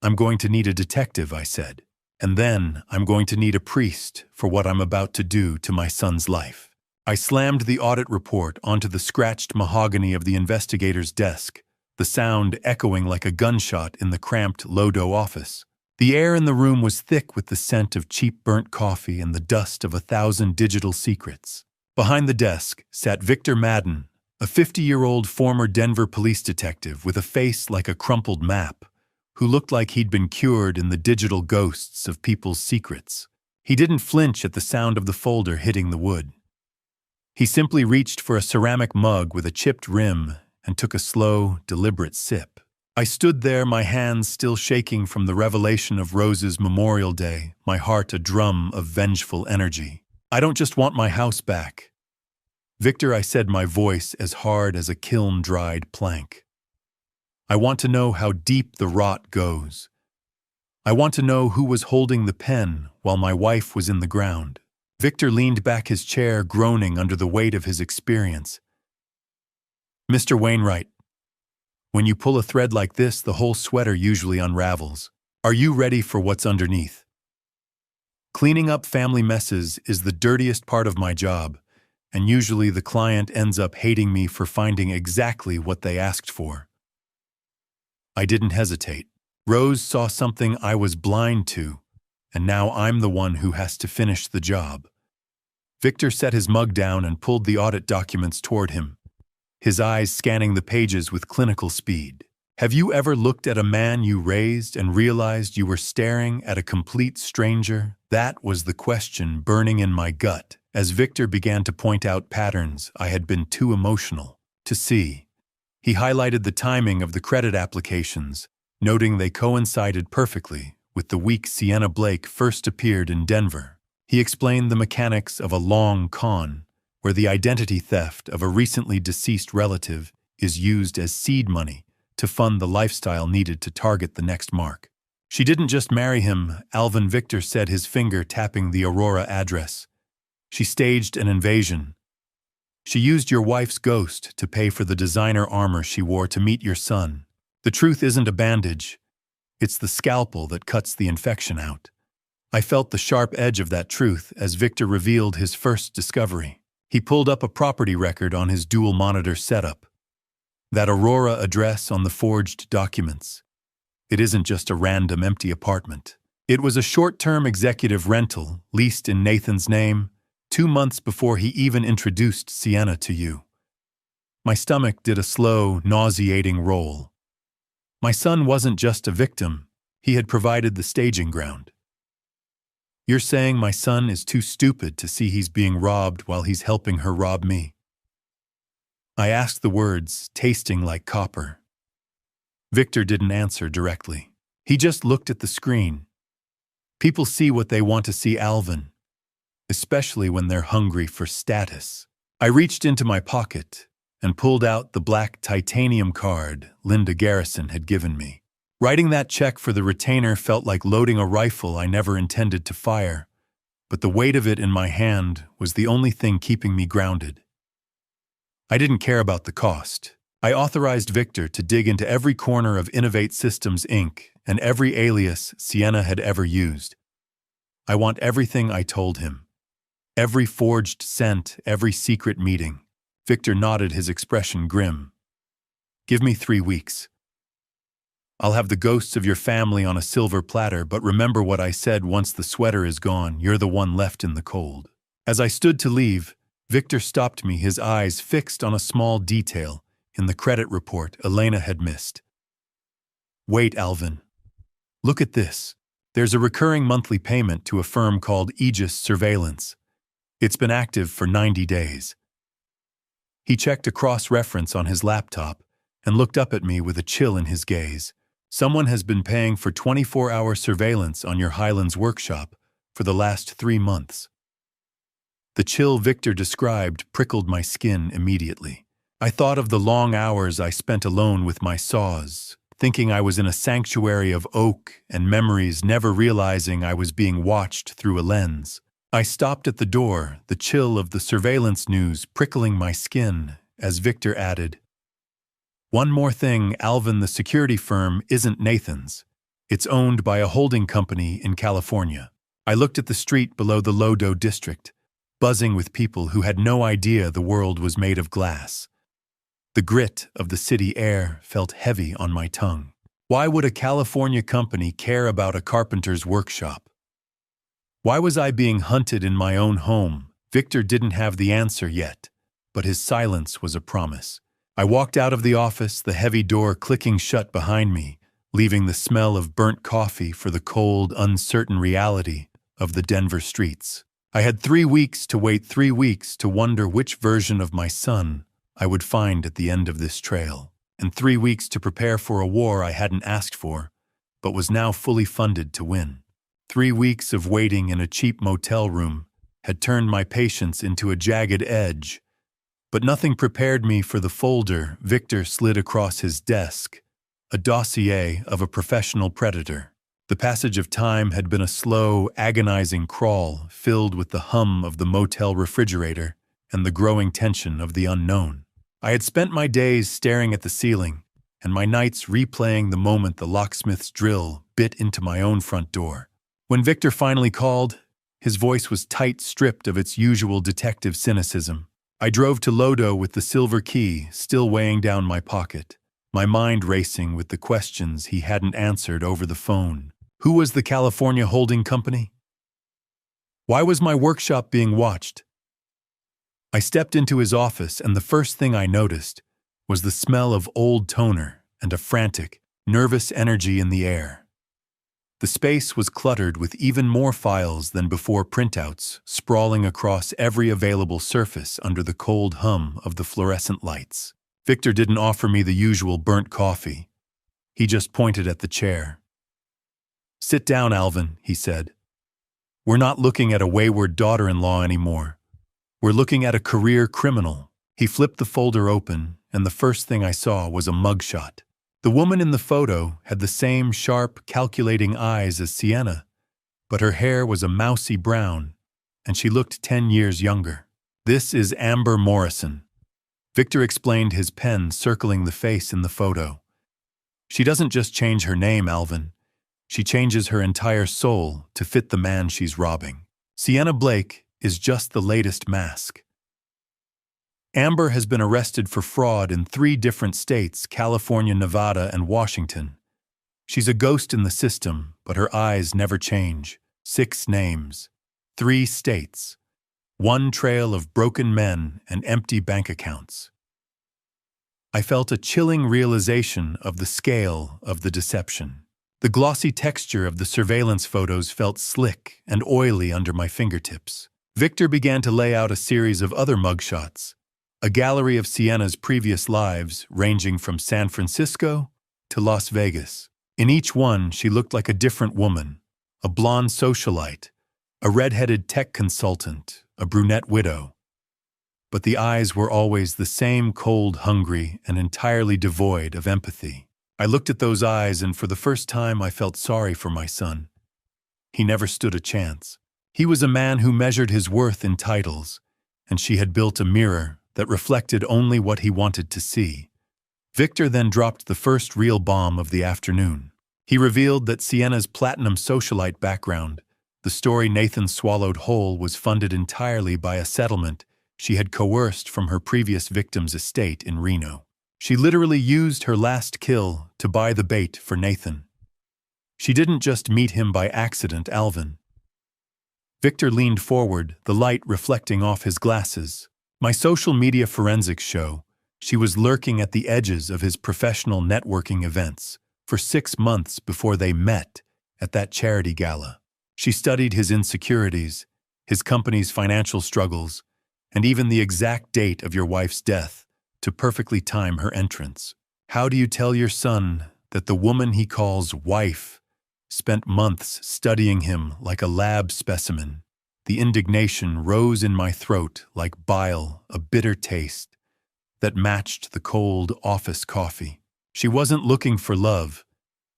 I'm going to need a detective, I said, and then I'm going to need a priest for what I'm about to do to my son's life. I slammed the audit report onto the scratched mahogany of the investigator's desk, the sound echoing like a gunshot in the cramped Lodo office. The air in the room was thick with the scent of cheap burnt coffee and the dust of 1,000 digital secrets. Behind the desk sat Victor Madden, a 50-year-old former Denver police detective with a face like a crumpled map, who looked like he'd been cured in the digital ghosts of people's secrets. He didn't flinch at the sound of the folder hitting the wood. He simply reached for a ceramic mug with a chipped rim and took a slow, deliberate sip. I stood there, my hands still shaking from the revelation of Rose's Memorial Day, my heart a drum of vengeful energy. I don't just want my house back. Victor, I said, my voice as hard as a kiln-dried plank. I want to know how deep the rot goes. I want to know who was holding the pen while my wife was in the ground. Victor leaned back his chair, groaning under the weight of his experience. Mr. Wainwright, when you pull a thread like this, the whole sweater usually unravels. Are you ready for what's underneath? Cleaning up family messes is the dirtiest part of my job, and usually the client ends up hating me for finding exactly what they asked for. I didn't hesitate. Rose saw something I was blind to, and now I'm the one who has to finish the job. Victor set his mug down and pulled the audit documents toward him, his eyes scanning the pages with clinical speed. Have you ever looked at a man you raised and realized you were staring at a complete stranger? That was the question burning in my gut as Victor began to point out patterns I had been too emotional to see. He highlighted the timing of the credit applications, noting they coincided perfectly with the week Sienna Blake first appeared in Denver. He explained the mechanics of a long con, where the identity theft of a recently deceased relative is used as seed money to fund the lifestyle needed to target the next mark. She didn't just marry him, Alvin, Victor said, his finger tapping the Aurora address. She staged an invasion. She used your wife's ghost to pay for the designer armor she wore to meet your son. The truth isn't a bandage. It's the scalpel that cuts the infection out. I felt the sharp edge of that truth as Victor revealed his first discovery. He pulled up a property record on his dual monitor setup. That Aurora address on the forged documents. It isn't just a random empty apartment. It was a short-term executive rental leased in Nathan's name 2 months before he even introduced Sienna to you. My stomach did a slow, nauseating roll. My son wasn't just a victim. He had provided the staging ground. You're saying my son is too stupid to see he's being robbed while he's helping her rob me? I asked, the words tasting like copper. Victor didn't answer directly. He just looked at the screen. People see what they want to see, Alvin, especially when they're hungry for status. I reached into my pocket and pulled out the black titanium card Linda Garrison had given me. Writing that check for the retainer felt like loading a rifle I never intended to fire, but the weight of it in my hand was the only thing keeping me grounded. I didn't care about the cost. I authorized Victor to dig into every corner of Innovate Systems, Inc. and every alias Sienna had ever used. I want everything I told him. Every forged cent, every secret meeting. Victor nodded, his expression grim. Give me 3 weeks. I'll have the ghosts of your family on a silver platter, but remember what I said: once the sweater is gone, you're the one left in the cold. As I stood to leave, Victor stopped me, his eyes fixed on a small detail in the credit report Elena had missed. Wait, Alvin. Look at this. There's a recurring monthly payment to a firm called Aegis Surveillance. It's been active for 90 days. He checked a cross-reference on his laptop and looked up at me with a chill in his gaze. Someone has been paying for 24-hour surveillance on your Highlands workshop for the last 3 months. The chill Victor described prickled my skin immediately. I thought of the long hours I spent alone with my saws, thinking I was in a sanctuary of oak and memories, never realizing I was being watched through a lens. I stopped at the door, the chill of the surveillance news prickling my skin, as Victor added, "One more thing, Alvin, the security firm isn't Nathan's. It's owned by a holding company in California." I looked at the street below the Lodo district, buzzing with people who had no idea the world was made of glass. The grit of the city air felt heavy on my tongue. Why would a California company care about a carpenter's workshop? Why was I being hunted in my own home? Victor didn't have the answer yet, but his silence was a promise. I walked out of the office, the heavy door clicking shut behind me, leaving the smell of burnt coffee for the cold, uncertain reality of the Denver streets. I had 3 weeks to wait, 3 weeks to wonder which version of my son I would find at the end of this trail, and 3 weeks to prepare for a war I hadn't asked for, but was now fully funded to win. 3 weeks of waiting in a cheap motel room had turned my patience into a jagged edge, but nothing prepared me for the folder Victor slid across his desk, a dossier of a professional predator. The passage of time had been a slow, agonizing crawl filled with the hum of the motel refrigerator and the growing tension of the unknown. I had spent my days staring at the ceiling and my nights replaying the moment the locksmith's drill bit into my own front door. When Victor finally called, his voice was tight, stripped of its usual detective cynicism. I drove to Lodo with the silver key still weighing down my pocket. my mind racing with the questions he hadn't answered over the phone. Who was the California holding company? Why was my workshop being watched? I stepped into his office, and the first thing I noticed was the smell of old toner and a frantic, nervous energy in the air. The space was cluttered with even more files than before, printouts sprawling across every available surface under the cold hum of the fluorescent lights. Victor didn't offer me the usual burnt coffee. He just pointed at the chair. "Sit down, Alvin," he said. "We're not looking at a wayward daughter-in-law anymore. We're looking at a career criminal." He flipped the folder open, and the first thing I saw was a mugshot. The woman in the photo had the same sharp, calculating eyes as Sienna, but her hair was a mousy brown, and she looked 10 years younger. "This is Amber Morrison," Victor explained, his pen circling the face in the photo. "She doesn't just change her name, Alvin. She changes her entire soul to fit the man she's robbing. Sienna Blake is just the latest mask. Amber has been arrested for fraud in 3 different states: California, Nevada, and Washington. She's a ghost in the system, but her eyes never change. 6 names, 3 states, 1 trail of broken men and empty bank accounts." I felt a chilling realization of the scale of the deception. The glossy texture of the surveillance photos felt slick and oily under my fingertips. Victor began to lay out a series of other mugshots, a gallery of Sienna's previous lives ranging from San Francisco to Las Vegas. In each one, she looked like a different woman: a blonde socialite, a red-headed tech consultant, a brunette widow. But the eyes were always the same, cold, hungry, and entirely devoid of empathy. I looked at those eyes, and for the first time I felt sorry for my son. He never stood a chance. He was a man who measured his worth in titles, and she had built a mirror that reflected only what he wanted to see. Victor then dropped the first real bomb of the afternoon. He revealed that Sienna's platinum socialite background, the story Nathan swallowed whole, was funded entirely by a settlement she had coerced from her previous victim's estate in Reno. She literally used her last kill to buy the bait for Nathan. She didn't just meet him by accident, Alvin. Victor leaned forward, the light reflecting off his glasses. My social media forensics show she was lurking at the edges of his professional networking events for 6 months before they met at that charity gala. She studied his insecurities, his company's financial struggles, and even the exact date of your wife's death to perfectly time her entrance. How do you tell your son that the woman he calls wife spent months studying him like a lab specimen? The indignation rose in my throat like bile, a bitter taste that matched the cold office coffee. She wasn't looking for love.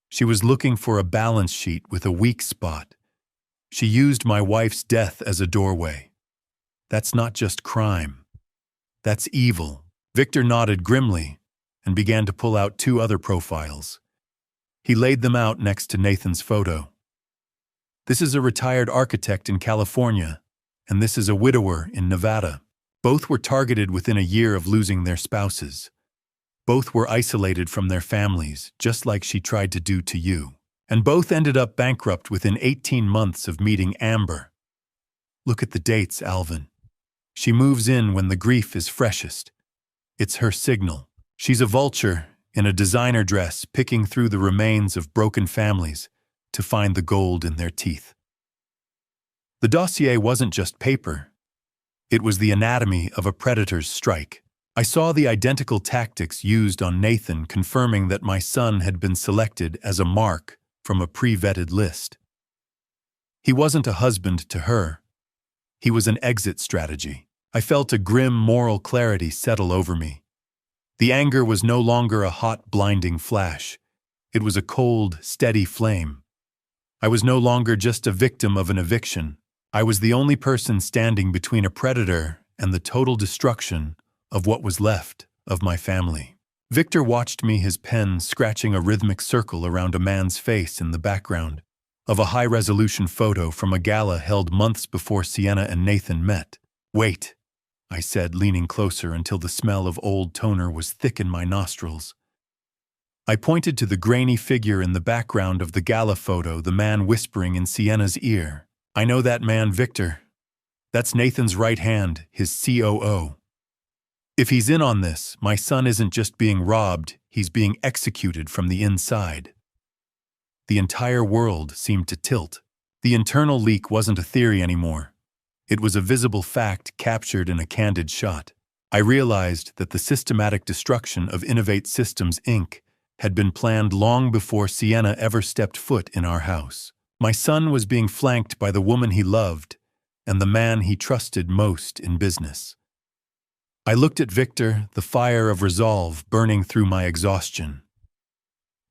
She was looking for a balance sheet with a weak spot. She used my wife's death as a doorway. That's not just crime. That's evil. Victor nodded grimly and began to pull out 2 other profiles. He laid them out next to Nathan's photo. This is a retired architect in California, and this is a widower in Nevada. Both were targeted within a year of losing their spouses. Both were isolated from their families, just like she tried to do to you. And both ended up bankrupt within 18 months of meeting Amber. Look at the dates, Alvin. She moves in when the grief is freshest. It's her signal. She's a vulture in a designer dress, picking through the remains of broken families to find the gold in their teeth. The dossier wasn't just paper. It was the anatomy of a predator's strike. I saw the identical tactics used on Nathan, confirming that my son had been selected as a mark from a pre-vetted list. He wasn't a husband to her. He was an exit strategy. I felt a grim moral clarity settle over me. The anger was no longer a hot, blinding flash. It was a cold, steady flame. I was no longer just a victim of an eviction. I was the only person standing between a predator and the total destruction of what was left of my family. Victor watched me, his pen scratching a rhythmic circle around a man's face in the background of a high-resolution photo from a gala held months before Sienna and Nathan met. "Wait," I said, leaning closer until the smell of old toner was thick in my nostrils. I pointed to the grainy figure in the background of the gala photo, the man whispering in Sienna's ear. I know that man, Victor. That's Nathan's right hand, his COO. If he's in on this, my son isn't just being robbed, he's being executed from the inside. The entire world seemed to tilt. The internal leak wasn't a theory anymore. It was a visible fact captured in a candid shot. I realized that the systematic destruction of Innovate Systems, Inc. had been planned long before Sienna ever stepped foot in our house. My son was being flanked by the woman he loved and the man he trusted most in business. I looked at Victor, the fire of resolve burning through my exhaustion.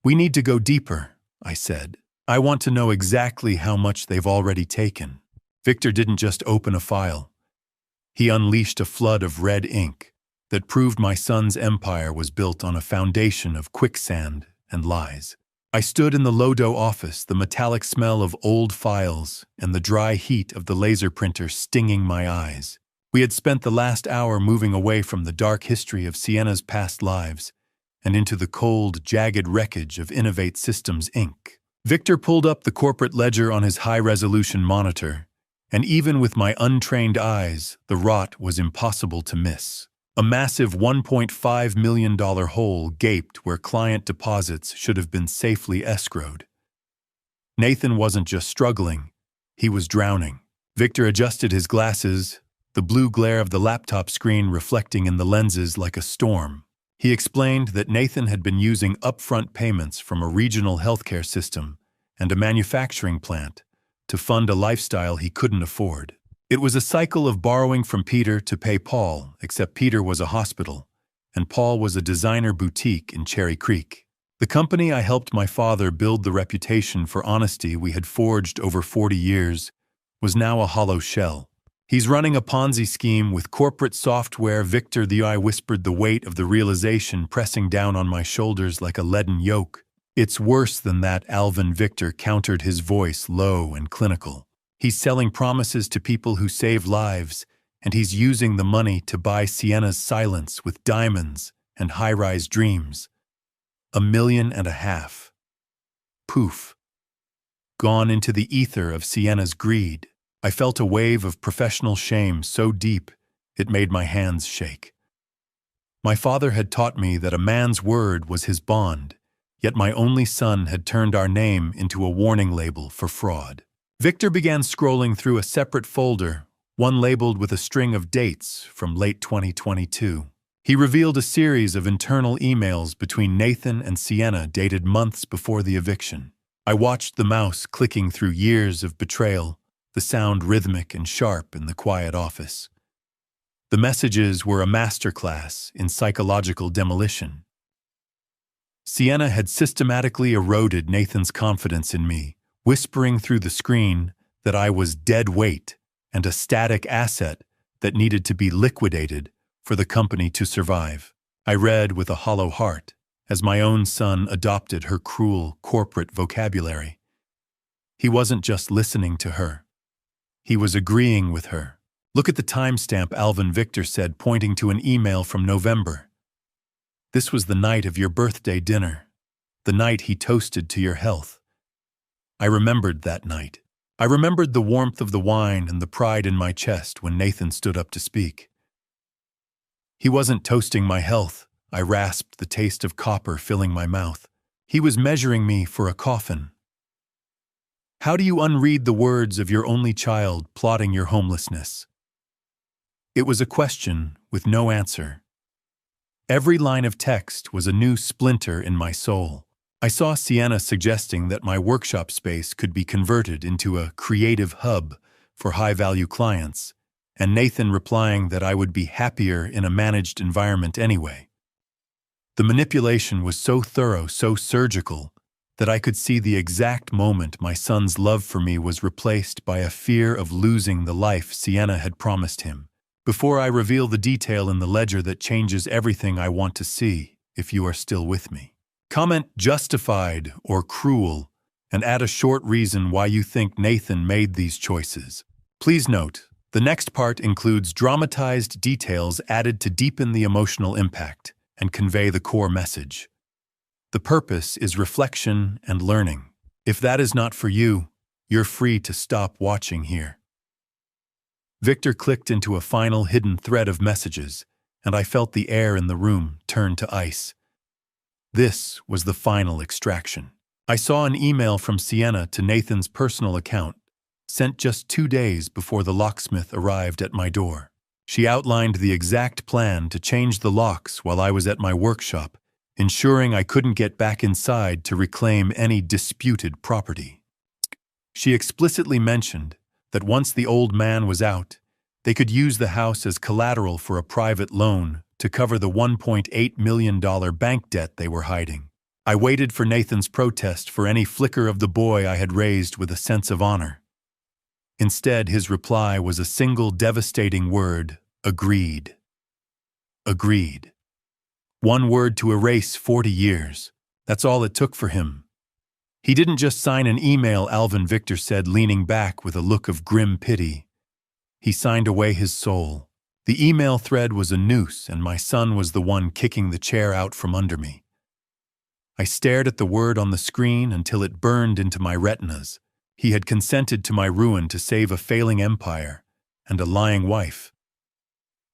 We need to go deeper, I said. I want to know exactly how much they've already taken. Victor didn't just open a file. He unleashed a flood of red ink that proved my son's empire was built on a foundation of quicksand and lies. I stood in the Lodo office, the metallic smell of old files and the dry heat of the laser printer stinging my eyes. We had spent the last hour moving away from the dark history of Sienna's past lives and into the cold, jagged wreckage of Innovate Systems, Inc. Victor pulled up the corporate ledger on his high-resolution monitor, and even with my untrained eyes, the rot was impossible to miss. A massive $1.5 million hole gaped where client deposits should have been safely escrowed. Nathan wasn't just struggling, he was drowning. Victor adjusted his glasses, the blue glare of the laptop screen reflecting in the lenses like a storm. He explained that Nathan had been using upfront payments from a regional healthcare system and a manufacturing plant to fund a lifestyle he couldn't afford. It was a cycle of borrowing from Peter to pay Paul, except Peter was a hospital, and Paul was a designer boutique in Cherry Creek. The company I helped my father build the reputation for honesty we had forged over 40 years was now a hollow shell. He's running a Ponzi scheme with corporate software. Victor, I whispered, the weight of the realization pressing down on my shoulders like a leaden yoke. It's worse than that, Alvin. Victor countered, his voice low and clinical. He's selling promises to people who save lives, and he's using the money to buy Sienna's silence with diamonds and high-rise dreams. $1.5 million. Poof. Gone into the ether of Sienna's greed. I felt a wave of professional shame so deep it made my hands shake. My father had taught me that a man's word was his bond, yet my only son had turned our name into a warning label for fraud. Victor began scrolling through a separate folder, one labeled with a string of dates from late 2022. He revealed a series of internal emails between Nathan and Sienna dated months before the eviction. I watched the mouse clicking through years of betrayal, the sound rhythmic and sharp in the quiet office. The messages were a masterclass in psychological demolition. Sienna had systematically eroded Nathan's confidence in me, whispering through the screen that I was dead weight and a static asset that needed to be liquidated for the company to survive. I read with a hollow heart as my own son adopted her cruel corporate vocabulary. He wasn't just listening to her. He was agreeing with her. Look at the timestamp, Alvin, Victor said, pointing to an email from November. This was the night of your birthday dinner, the night he toasted to your health. I remembered that night. I remembered the warmth of the wine and the pride in my chest when Nathan stood up to speak. He wasn't toasting my health. I rasped, the taste of copper filling my mouth. He was measuring me for a coffin. How do you unread the words of your only child plotting your homelessness? It was a question with no answer. Every line of text was a new splinter in my soul. I saw Sienna suggesting that my workshop space could be converted into a creative hub for high-value clients, and Nathan replying that I would be happier in a managed environment anyway. The manipulation was so thorough, so surgical, that I could see the exact moment my son's love for me was replaced by a fear of losing the life Sienna had promised him. Before I reveal the detail in the ledger that changes everything I want to see, if you are still with me. Comment justified or cruel, and add a short reason why you think Nathan made these choices. Please note, the next part includes dramatized details added to deepen the emotional impact and convey the core message. The purpose is reflection and learning. If that is not for you, you're free to stop watching here. Victor clicked into a final hidden thread of messages, and I felt the air in the room turn to ice. This was the final extraction. I saw an email from Sienna to Nathan's personal account, sent just 2 days before the locksmith arrived at my door. She outlined the exact plan to change the locks while I was at my workshop, ensuring I couldn't get back inside to reclaim any disputed property. She explicitly mentioned that once the old man was out, they could use the house as collateral for a private loan to cover the $1.8 million bank debt they were hiding. I waited for Nathan's protest for any flicker of the boy I had raised with a sense of honor. Instead, his reply was a single devastating word: agreed. Agreed. One word to erase 40 years. That's all it took for him. He didn't just sign an email, Alvin, Victor said, leaning back with a look of grim pity. He signed away his soul. The email thread was a noose, and my son was the one kicking the chair out from under me. I stared at the word on the screen until it burned into my retinas. He had consented to my ruin to save a failing empire and a lying wife.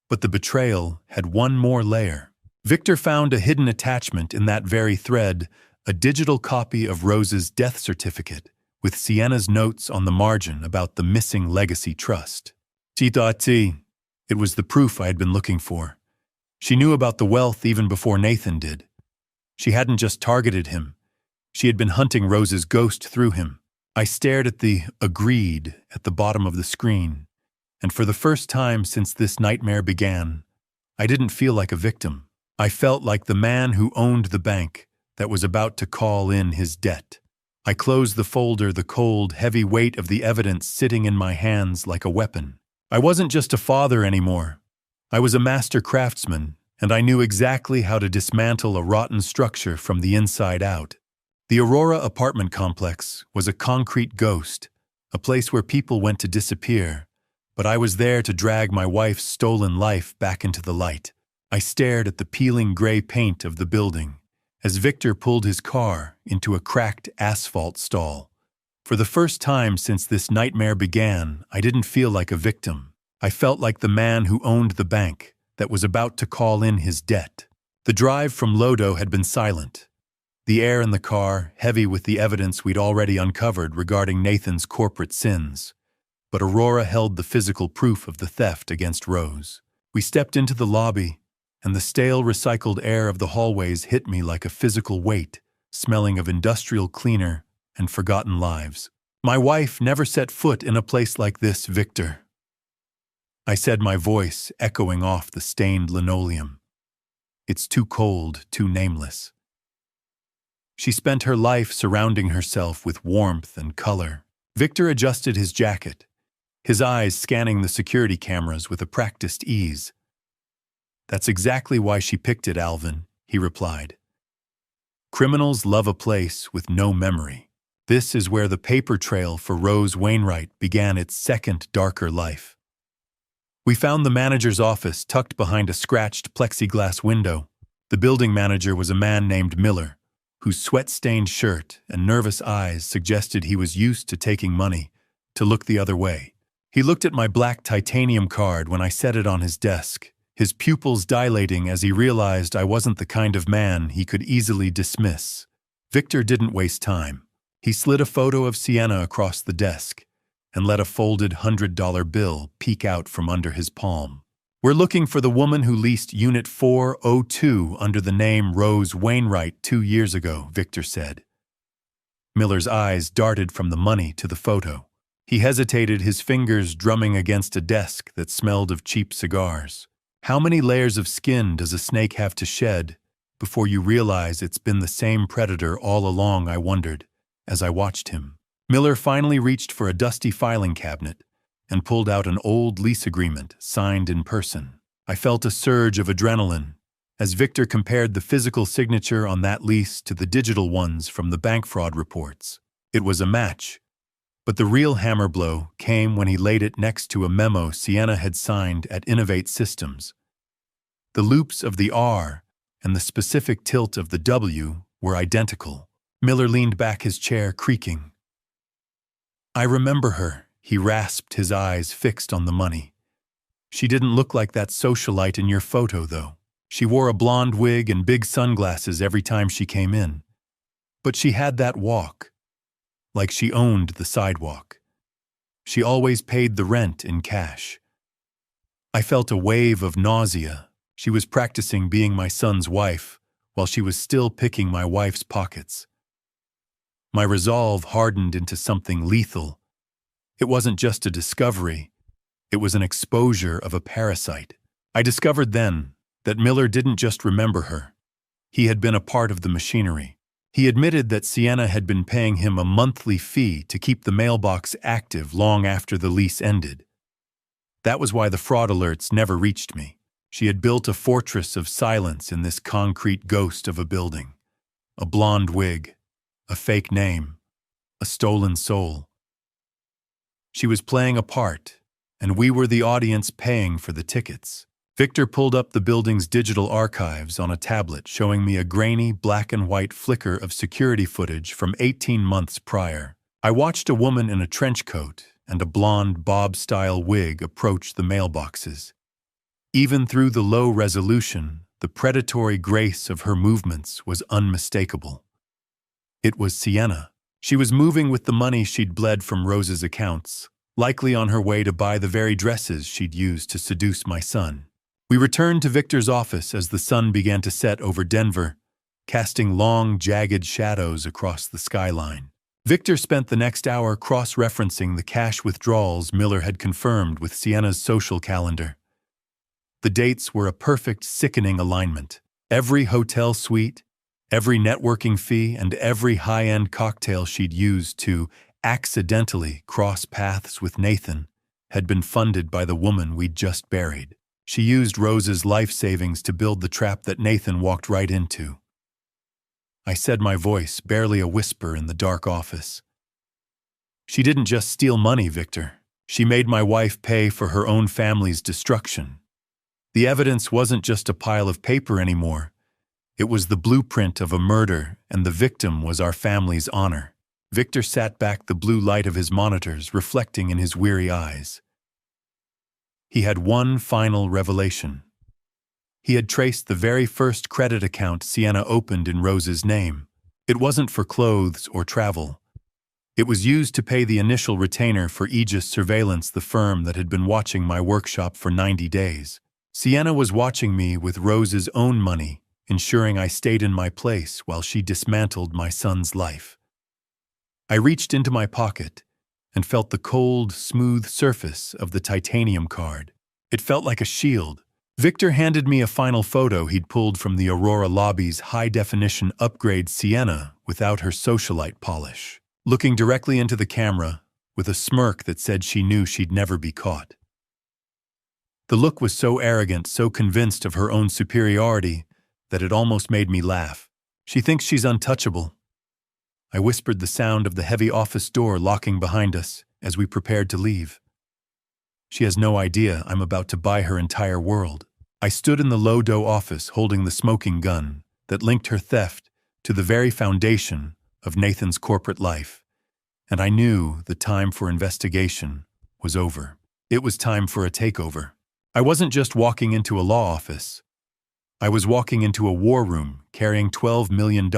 But the betrayal had one more layer. Victor found a hidden attachment in that very thread, a digital copy of Rose's death certificate, with Sienna's notes on the margin about the missing legacy trust. It was the proof I had been looking for. She knew about the wealth even before Nathan did. She hadn't just targeted him. She had been hunting Rose's ghost through him. I stared at the agreed at the bottom of the screen, and for the first time since this nightmare began, I didn't feel like a victim. I felt like the man who owned the bank that was about to call in his debt. I closed the folder, the cold, heavy weight of the evidence sitting in my hands like a weapon. I wasn't just a father anymore. I was a master craftsman, and I knew exactly how to dismantle a rotten structure from the inside out. The Aurora apartment complex was a concrete ghost, a place where people went to disappear, but I was there to drag my wife's stolen life back into the light. I stared at the peeling gray paint of the building as Victor pulled his car into a cracked asphalt stall. For the first time since this nightmare began, I didn't feel like a victim. I felt like the man who owned the bank that was about to call in his debt. The drive from Lodo had been silent. The air in the car, heavy with the evidence we'd already uncovered regarding Nathan's corporate sins. But Aurora held the physical proof of the theft against Rose. We stepped into the lobby, and the stale, recycled air of the hallways hit me like a physical weight, smelling of industrial cleaner and forgotten lives. My wife never set foot in a place like this, Victor. I said, my voice echoing off the stained linoleum. It's too cold, too nameless. She spent her life surrounding herself with warmth and color. Victor adjusted his jacket, his eyes scanning the security cameras with a practiced ease. That's exactly why she picked it, Alvin, he replied. Criminals love a place with no memory. This is where the paper trail for Rose Wainwright began its second darker life. We found the manager's office tucked behind a scratched plexiglass window. The building manager was a man named Miller, whose sweat-stained shirt and nervous eyes suggested he was used to taking money to look the other way. He looked at my black titanium card when I set it on his desk, his pupils dilating as he realized I wasn't the kind of man he could easily dismiss. Victor didn't waste time. He slid a photo of Sienna across the desk and let a folded $100 bill peek out from under his palm. We're looking for the woman who leased Unit 402 under the name Rose Wainwright 2 years ago, Victor said. Miller's eyes darted from the money to the photo. He hesitated, his fingers drumming against a desk that smelled of cheap cigars. How many layers of skin does a snake have to shed before you realize it's been the same predator all along, I wondered, as I watched him. Miller finally reached for a dusty filing cabinet and pulled out an old lease agreement signed in person. I felt a surge of adrenaline as Victor compared the physical signature on that lease to the digital ones from the bank fraud reports. It was a match, but the real hammer blow came when he laid it next to a memo Sienna had signed at Innovate Systems. The loops of the R and the specific tilt of the W were identical. Miller leaned back, his chair creaking. "I remember her," he rasped, his eyes fixed on the money. "She didn't look like that socialite in your photo, though. She wore a blonde wig and big sunglasses every time she came in. But she had that walk, like she owned the sidewalk. She always paid the rent in cash." I felt a wave of nausea. She was practicing being my son's wife, while she was still picking my wife's pockets. My resolve hardened into something lethal. It wasn't just a discovery, it was an exposure of a parasite. I discovered then that Miller didn't just remember her. He had been a part of the machinery. He admitted that Sienna had been paying him a monthly fee to keep the mailbox active long after the lease ended. That was why the fraud alerts never reached me. She had built a fortress of silence in this concrete ghost of a building. A blonde wig, a fake name, a stolen soul. She was playing a part, and we were the audience paying for the tickets. Victor pulled up the building's digital archives on a tablet, showing me a grainy black and white flicker of security footage from 18 months prior. I watched a woman in a trench coat and a blonde bob-style wig approach the mailboxes. Even through the low resolution, the predatory grace of her movements was unmistakable. It was Sienna. She was moving with the money she'd bled from Rose's accounts, likely on her way to buy the very dresses she'd used to seduce my son. We returned to Victor's office as the sun began to set over Denver, casting long, jagged shadows across the skyline. Victor spent the next hour cross-referencing the cash withdrawals Miller had confirmed with Sienna's social calendar. The dates were a perfect, sickening alignment. Every hotel suite, every networking fee, and every high-end cocktail she'd used to accidentally cross paths with Nathan had been funded by the woman we'd just buried. She used Rose's life savings to build the trap that Nathan walked right into. I said, my voice barely a whisper in the dark office. "She didn't just steal money, Victor. She made my wife pay for her own family's destruction. The evidence wasn't just a pile of paper anymore. It was the blueprint of a murder, and the victim was our family's honor." Victor sat back, the blue light of his monitors reflecting in his weary eyes. He had one final revelation. He had traced the very first credit account Sienna opened in Rose's name. It wasn't for clothes or travel. It was used to pay the initial retainer for Aegis Surveillance, the firm that had been watching my workshop for 90 days. Sienna was watching me with Rose's own money, ensuring I stayed in my place while she dismantled my son's life. I reached into my pocket and felt the cold, smooth surface of the titanium card. It felt like a shield. Victor handed me a final photo he'd pulled from the Aurora lobby's high-definition upgrade Sienna without her socialite polish, looking directly into the camera with a smirk that said she knew she'd never be caught. The look was so arrogant, so convinced of her own superiority, that it almost made me laugh. "She thinks she's untouchable." I whispered, the sound of the heavy office door locking behind us as we prepared to leave. "She has no idea I'm about to buy her entire world." I stood in the low-dough office holding the smoking gun that linked her theft to the very foundation of Nathan's corporate life, and I knew the time for investigation was over. It was time for a takeover. I wasn't just walking into a law office. I was walking into a war room carrying $12 million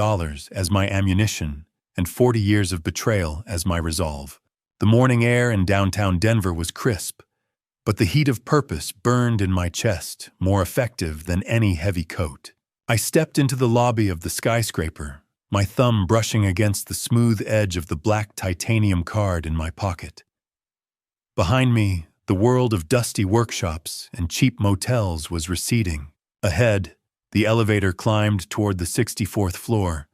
as my ammunition and 40 years of betrayal as my resolve. The morning air in downtown Denver was crisp, but the heat of purpose burned in my chest, more effective than any heavy coat. I stepped into the lobby of the skyscraper, my thumb brushing against the smooth edge of the black titanium card in my pocket. Behind me, the world of dusty workshops and cheap motels was receding. Ahead, the elevator climbed toward the 64th floor,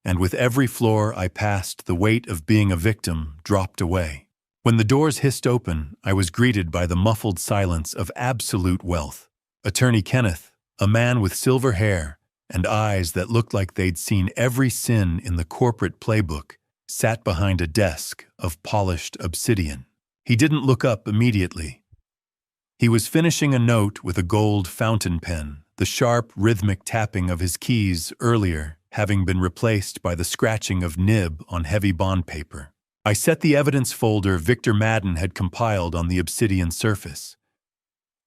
and with every floor I passed, the weight of being a victim dropped away. When the doors hissed open, I was greeted by the muffled silence of absolute wealth. Attorney Kenneth, a man with silver hair and eyes that looked like they'd seen every sin in the corporate playbook, sat behind a desk of polished obsidian. He didn't look up immediately. He was finishing a note with a gold fountain pen, the sharp, rhythmic tapping of his keys earlier having been replaced by the scratching of nib on heavy bond paper. I set the evidence folder Victor Madden had compiled on the obsidian surface.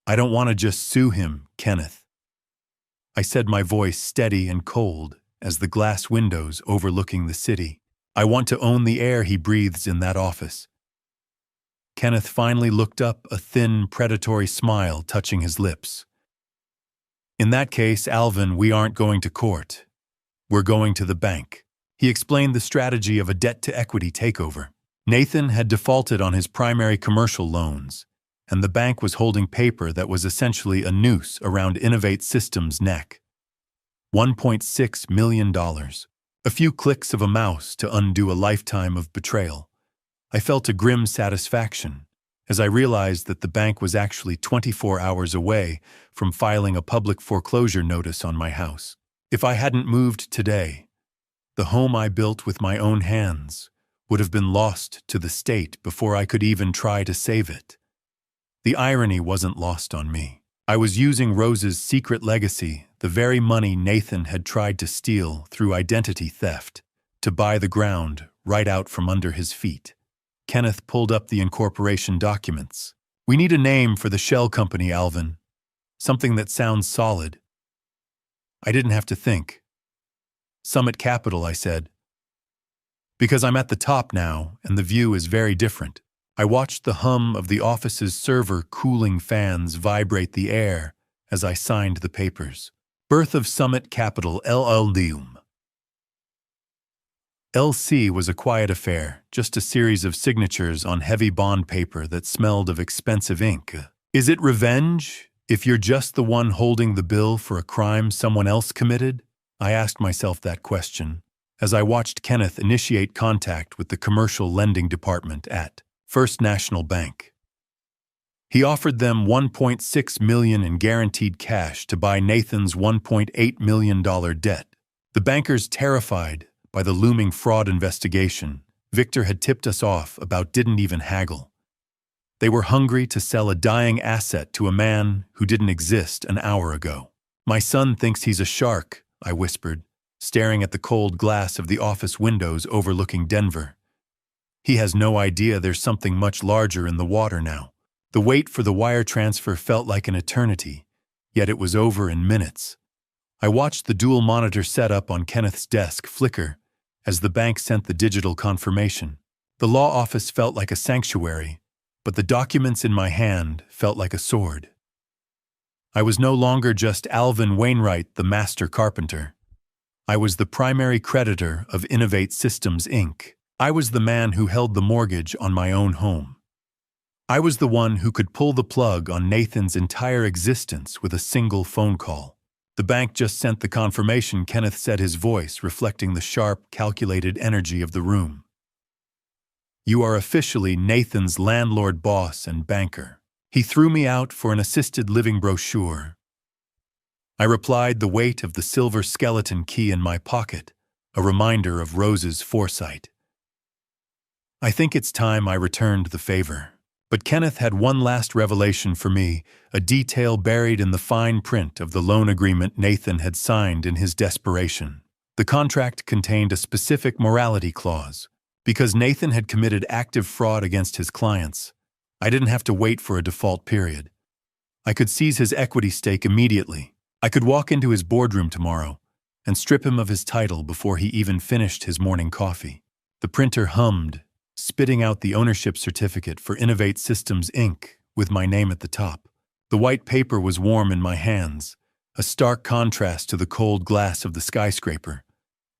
"I don't want to just sue him, Kenneth," I said, my voice steady and cold as the glass windows overlooking the city. "I want to own the air he breathes in that office." Kenneth finally looked up, a thin, predatory smile touching his lips. "In that case, Alvin, we aren't going to court. We're going to the bank." He explained the strategy of a debt-to-equity takeover. Nathan had defaulted on his primary commercial loans, and the bank was holding paper that was essentially a noose around Innovate Systems' neck. $1.6 million. A few clicks of a mouse to undo a lifetime of betrayal. I felt a grim satisfaction as I realized that the bank was actually 24 hours away from filing a public foreclosure notice on my house. If I hadn't moved today, the home I built with my own hands would have been lost to the state before I could even try to save it. The irony wasn't lost on me. I was using Rose's secret legacy, the very money Nathan had tried to steal through identity theft, to buy the ground right out from under his feet. Kenneth pulled up the incorporation documents. "We need a name for the shell company, Alvin. Something that sounds solid." I didn't have to think. "Summit Capital," I said. "Because I'm at the top now, and the view is very different." I watched the hum of the office's server cooling fans vibrate the air as I signed the papers. Birth of Summit Capital LLC. LC was a quiet affair, just a series of signatures on heavy bond paper that smelled of expensive ink. Is it revenge, if you're just the one holding the bill for a crime someone else committed? I asked myself that question as I watched Kenneth initiate contact with the commercial lending department at First National Bank. He offered them $1.6 million in guaranteed cash to buy Nathan's $1.8 million debt. The bankers, terrified by the looming fraud investigation Victor had tipped us off about, didn't even haggle. They were hungry to sell a dying asset to a man who didn't exist an hour ago. "My son thinks he's a shark," I whispered, staring at the cold glass of the office windows overlooking Denver. "He has no idea there's something much larger in the water now." The wait for the wire transfer felt like an eternity, yet it was over in minutes. I watched the dual monitor setup on Kenneth's desk flicker as the bank sent the digital confirmation. The law office felt like a sanctuary, but the documents in my hand felt like a sword. I was no longer just Alvin Wainwright, the master carpenter. I was the primary creditor of Innovate Systems, Inc. I was the man who held the mortgage on my own home. I was the one who could pull the plug on Nathan's entire existence with a single phone call. "The bank just sent the confirmation," Kenneth said, his voice reflecting the sharp, calculated energy of the room. "You are officially Nathan's landlord, boss, and banker." He threw me out for an assisted living brochure. I replied, the weight of the silver skeleton key in my pocket, a reminder of Rose's foresight. I think it's time I returned the favor. But Kenneth had one last revelation for me, a detail buried in the fine print of the loan agreement Nathan had signed in his desperation. The contract contained a specific morality clause. Because Nathan had committed active fraud against his clients, I didn't have to wait for a default period. I could seize his equity stake immediately. I could walk into his boardroom tomorrow and strip him of his title before he even finished his morning coffee. The printer hummed, spitting out the ownership certificate for Innovate Systems, Inc., with my name at the top. The white paper was warm in my hands, a stark contrast to the cold glass of the skyscraper.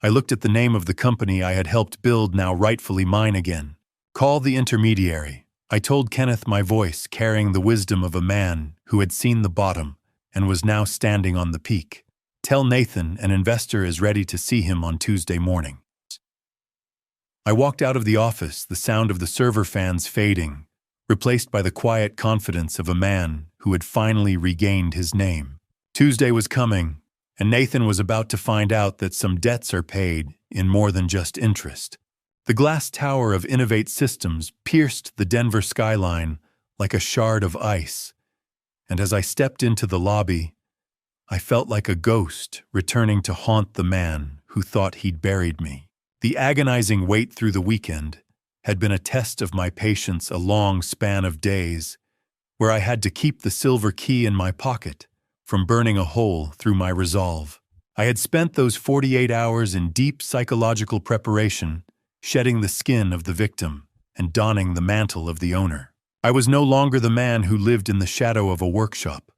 I looked at the name of the company I had helped build, now rightfully mine again. "Call the intermediary," I told Kenneth, my voice carrying the wisdom of a man who had seen the bottom and was now standing on the peak. "Tell Nathan an investor is ready to see him on Tuesday morning." I walked out of the office, the sound of the server fans fading, replaced by the quiet confidence of a man who had finally regained his name. Tuesday was coming, and Nathan was about to find out that some debts are paid in more than just interest. The glass tower of Innovate Systems pierced the Denver skyline like a shard of ice, and as I stepped into the lobby, I felt like a ghost returning to haunt the man who thought he'd buried me. The agonizing wait through the weekend had been a test of my patience, a long span of days where I had to keep the silver key in my pocket from burning a hole through my resolve. I had spent those 48 hours in deep psychological preparation, shedding the skin of the victim and donning the mantle of the owner. I was no longer the man who lived in the shadow of a workshop.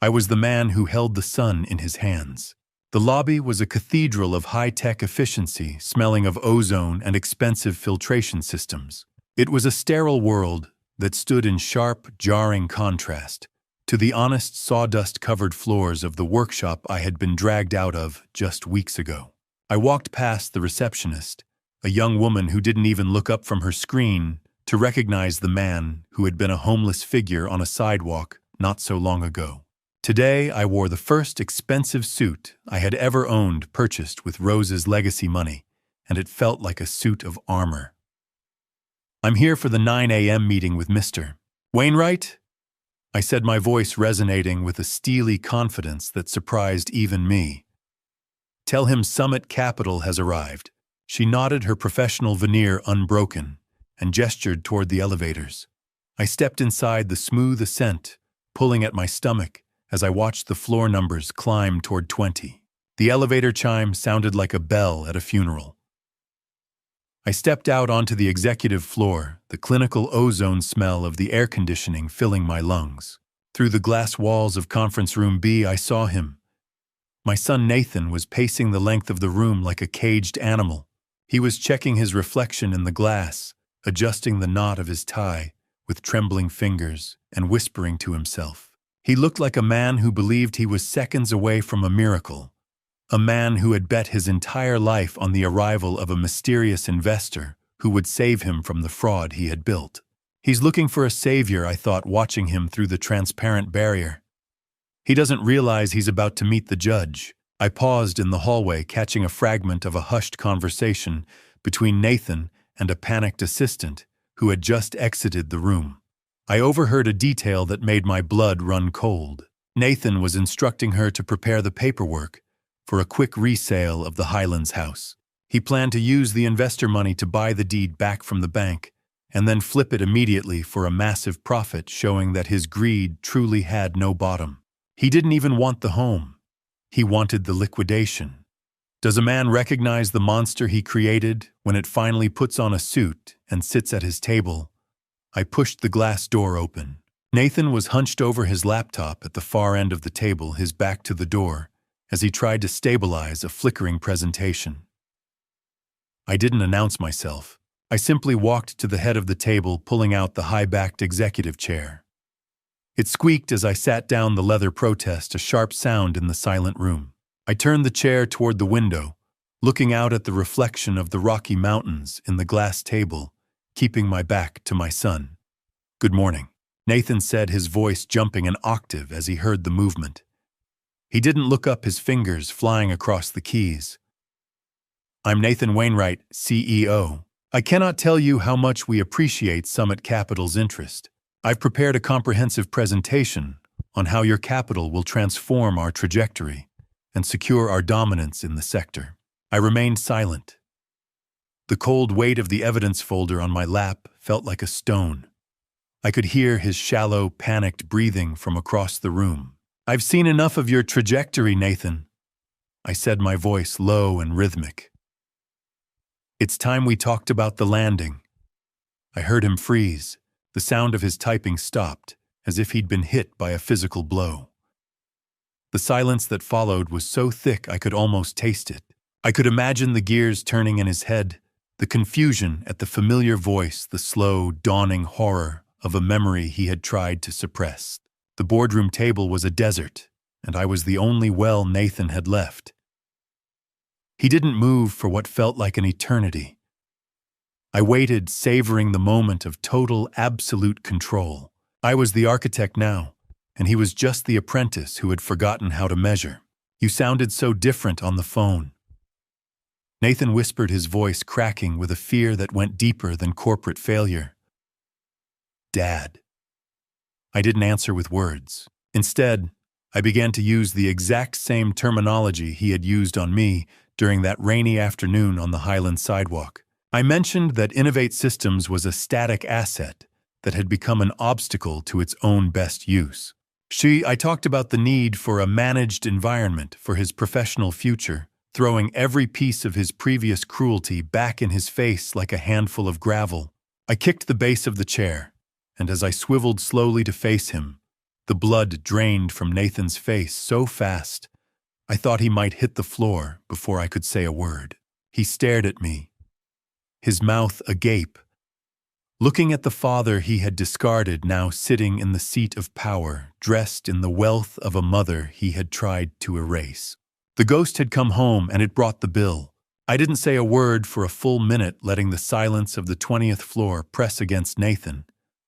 I was the man who held the sun in his hands. The lobby was a cathedral of high-tech efficiency, smelling of ozone and expensive filtration systems. It was a sterile world that stood in sharp, jarring contrast to the honest sawdust-covered floors of the workshop I had been dragged out of just weeks ago. I walked past the receptionist, a young woman who didn't even look up from her screen to recognize the man who had been a homeless figure on a sidewalk not so long ago. Today, I wore the first expensive suit I had ever owned, purchased with Rose's legacy money, and it felt like a suit of armor. "I'm here for the 9 a.m. meeting with Mr. Wainwright," I said, my voice resonating with a steely confidence that surprised even me. "Tell him Summit Capital has arrived." She nodded, her professional veneer unbroken, and gestured toward the elevators. I stepped inside the smooth ascent, pulling at my stomach as I watched the floor numbers climb toward 20. The elevator chime sounded like a bell at a funeral. I stepped out onto the executive floor, the clinical ozone smell of the air conditioning filling my lungs. Through the glass walls of Conference Room B, I saw him. My son Nathan was pacing the length of the room like a caged animal. He was checking his reflection in the glass, adjusting the knot of his tie with trembling fingers, and whispering to himself. He looked like a man who believed he was seconds away from a miracle, a man who had bet his entire life on the arrival of a mysterious investor who would save him from the fraud he had built. He's looking for a savior, I thought, watching him through the transparent barrier. He doesn't realize he's about to meet the judge. I paused in the hallway, catching a fragment of a hushed conversation between Nathan and a panicked assistant who had just exited the room. I overheard a detail that made my blood run cold. Nathan was instructing her to prepare the paperwork for a quick resale of the Highlands house. He planned to use the investor money to buy the deed back from the bank and then flip it immediately for a massive profit, showing that his greed truly had no bottom. He didn't even want the home. He wanted the liquidation. Does a man recognize the monster he created when it finally puts on a suit and sits at his table? I pushed the glass door open. Nathan was hunched over his laptop at the far end of the table, his back to the door, as he tried to stabilize a flickering presentation. I didn't announce myself. I simply walked to the head of the table, pulling out the high-backed executive chair. It squeaked as I sat down, the leather protest, a sharp sound in the silent room. I turned the chair toward the window, looking out at the reflection of the Rocky Mountains in the glass table, keeping my back to my son. "Good morning," Nathan said, his voice jumping an octave as he heard the movement. He didn't look up, his fingers flying across the keys. "I'm Nathan Wainwright, CEO. I cannot tell you how much we appreciate Summit Capital's interest. I've prepared a comprehensive presentation on how your capital will transform our trajectory and secure our dominance in the sector." I remained silent. The cold weight of the evidence folder on my lap felt like a stone. I could hear his shallow, panicked breathing from across the room. "I've seen enough of your trajectory, Nathan," I said, my voice low and rhythmic. "It's time we talked about the landing." I heard him freeze. The sound of his typing stopped, as if he'd been hit by a physical blow. The silence that followed was so thick I could almost taste it. I could imagine the gears turning in his head, the confusion at the familiar voice, the slow, dawning horror of a memory he had tried to suppress. The boardroom table was a desert, and I was the only well Nathan had left. He didn't move for what felt like an eternity. I waited, savoring the moment of total, absolute control. I was the architect now, and he was just the apprentice who had forgotten how to measure. "You sounded so different on the phone," Nathan whispered, his voice cracking with a fear that went deeper than corporate failure. "Dad." I didn't answer with words. Instead, I began to use the exact same terminology he had used on me during that rainy afternoon on the Highland sidewalk. I mentioned that Innovate Systems was a static asset that had become an obstacle to its own best use. I talked about the need for a managed environment for his professional future, throwing every piece of his previous cruelty back in his face like a handful of gravel. I kicked the base of the chair, and as I swiveled slowly to face him, the blood drained from Nathan's face so fast, I thought he might hit the floor before I could say a word. He stared at me, his mouth agape, looking at the father he had discarded now sitting in the seat of power, dressed in the wealth of a mother he had tried to erase. The ghost had come home and it brought the bill. I didn't say a word for a full minute, letting the silence of the 20th floor press against Nathan,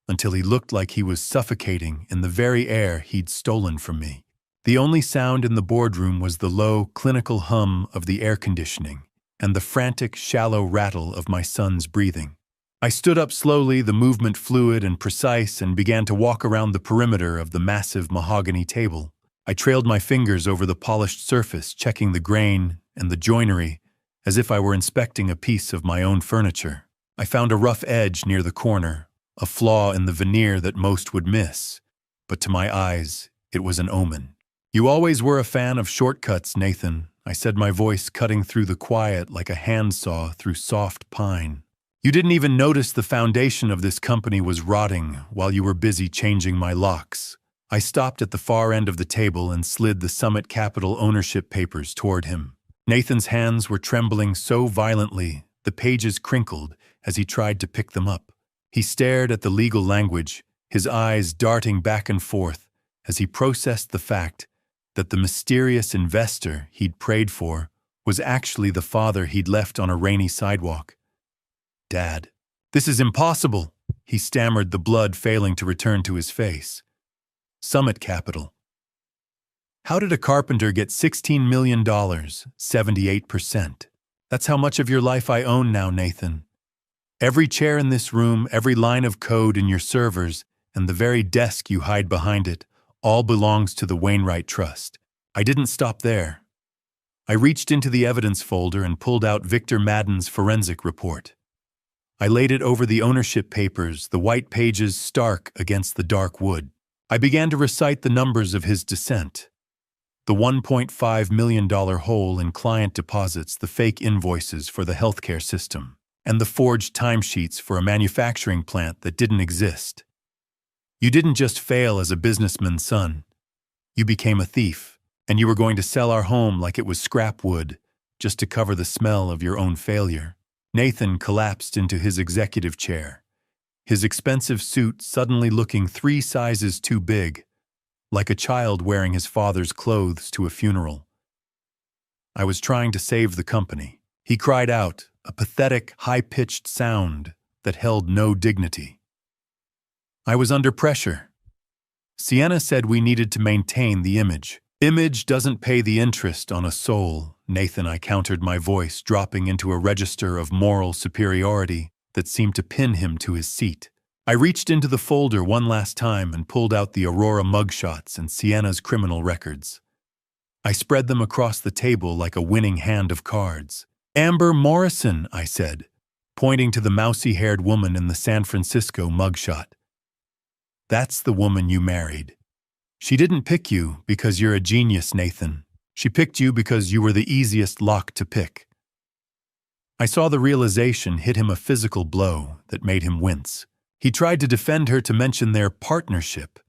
until he looked like he was suffocating in the very air he'd stolen from me. The only sound in the boardroom was the low, clinical hum of the air conditioning and the frantic, shallow rattle of my son's breathing. I stood up slowly, the movement fluid and precise, and began to walk around the perimeter of the massive mahogany table. I trailed my fingers over the polished surface, checking the grain and the joinery, as if I were inspecting a piece of my own furniture. I found a rough edge near the corner, a flaw in the veneer that most would miss, but to my eyes, it was an omen. "You always were a fan of shortcuts, Nathan," I said, my voice cutting through the quiet like a handsaw through soft pine. "You didn't even notice the foundation of this company was rotting while you were busy changing my locks." I stopped at the far end of the table and slid the Summit Capital ownership papers toward him. Nathan's hands were trembling so violently, the pages crinkled as he tried to pick them up. He stared at the legal language, his eyes darting back and forth as he processed the fact that the mysterious investor he'd prayed for was actually the father he'd left on a rainy sidewalk. "Dad, this is impossible," he stammered, the blood failing to return to his face. "Summit Capital. How did a carpenter get $16 million, 78%? That's how much of your life I own now, Nathan. Every chair in this room, every line of code in your servers, and the very desk you hide behind it, all belongs to the Wainwright Trust." I didn't stop there. I reached into the evidence folder and pulled out Victor Madden's forensic report. I laid it over the ownership papers, the white pages stark against the dark wood. I began to recite the numbers of his descent. The $1.5 million hole in client deposits, the fake invoices for the healthcare system, and the forged timesheets for a manufacturing plant that didn't exist. "You didn't just fail as a businessman's son. You became a thief, and you were going to sell our home like it was scrap wood, just to cover the smell of your own failure." Nathan collapsed into his executive chair, his expensive suit suddenly looking 3 sizes too big, like a child wearing his father's clothes to a funeral. "I was trying to save the company," he cried out, a pathetic, high-pitched sound that held no dignity. "I was under pressure. Sienna said we needed to maintain the image. Image doesn't pay the interest on a soul, Nathan," I countered, my voice dropping into a register of moral superiority that seemed to pin him to his seat. I reached into the folder one last time and pulled out the Aurora mugshots and Sienna's criminal records. I spread them across the table like a winning hand of cards. "Amber Morrison," I said, pointing to the mousy-haired woman in the San Francisco mugshot. "That's the woman you married. She didn't pick you because you're a genius, Nathan. She picked you because you were the easiest lock to pick." I saw the realization hit him a physical blow that made him wince. He tried to defend her, to mention their partnership,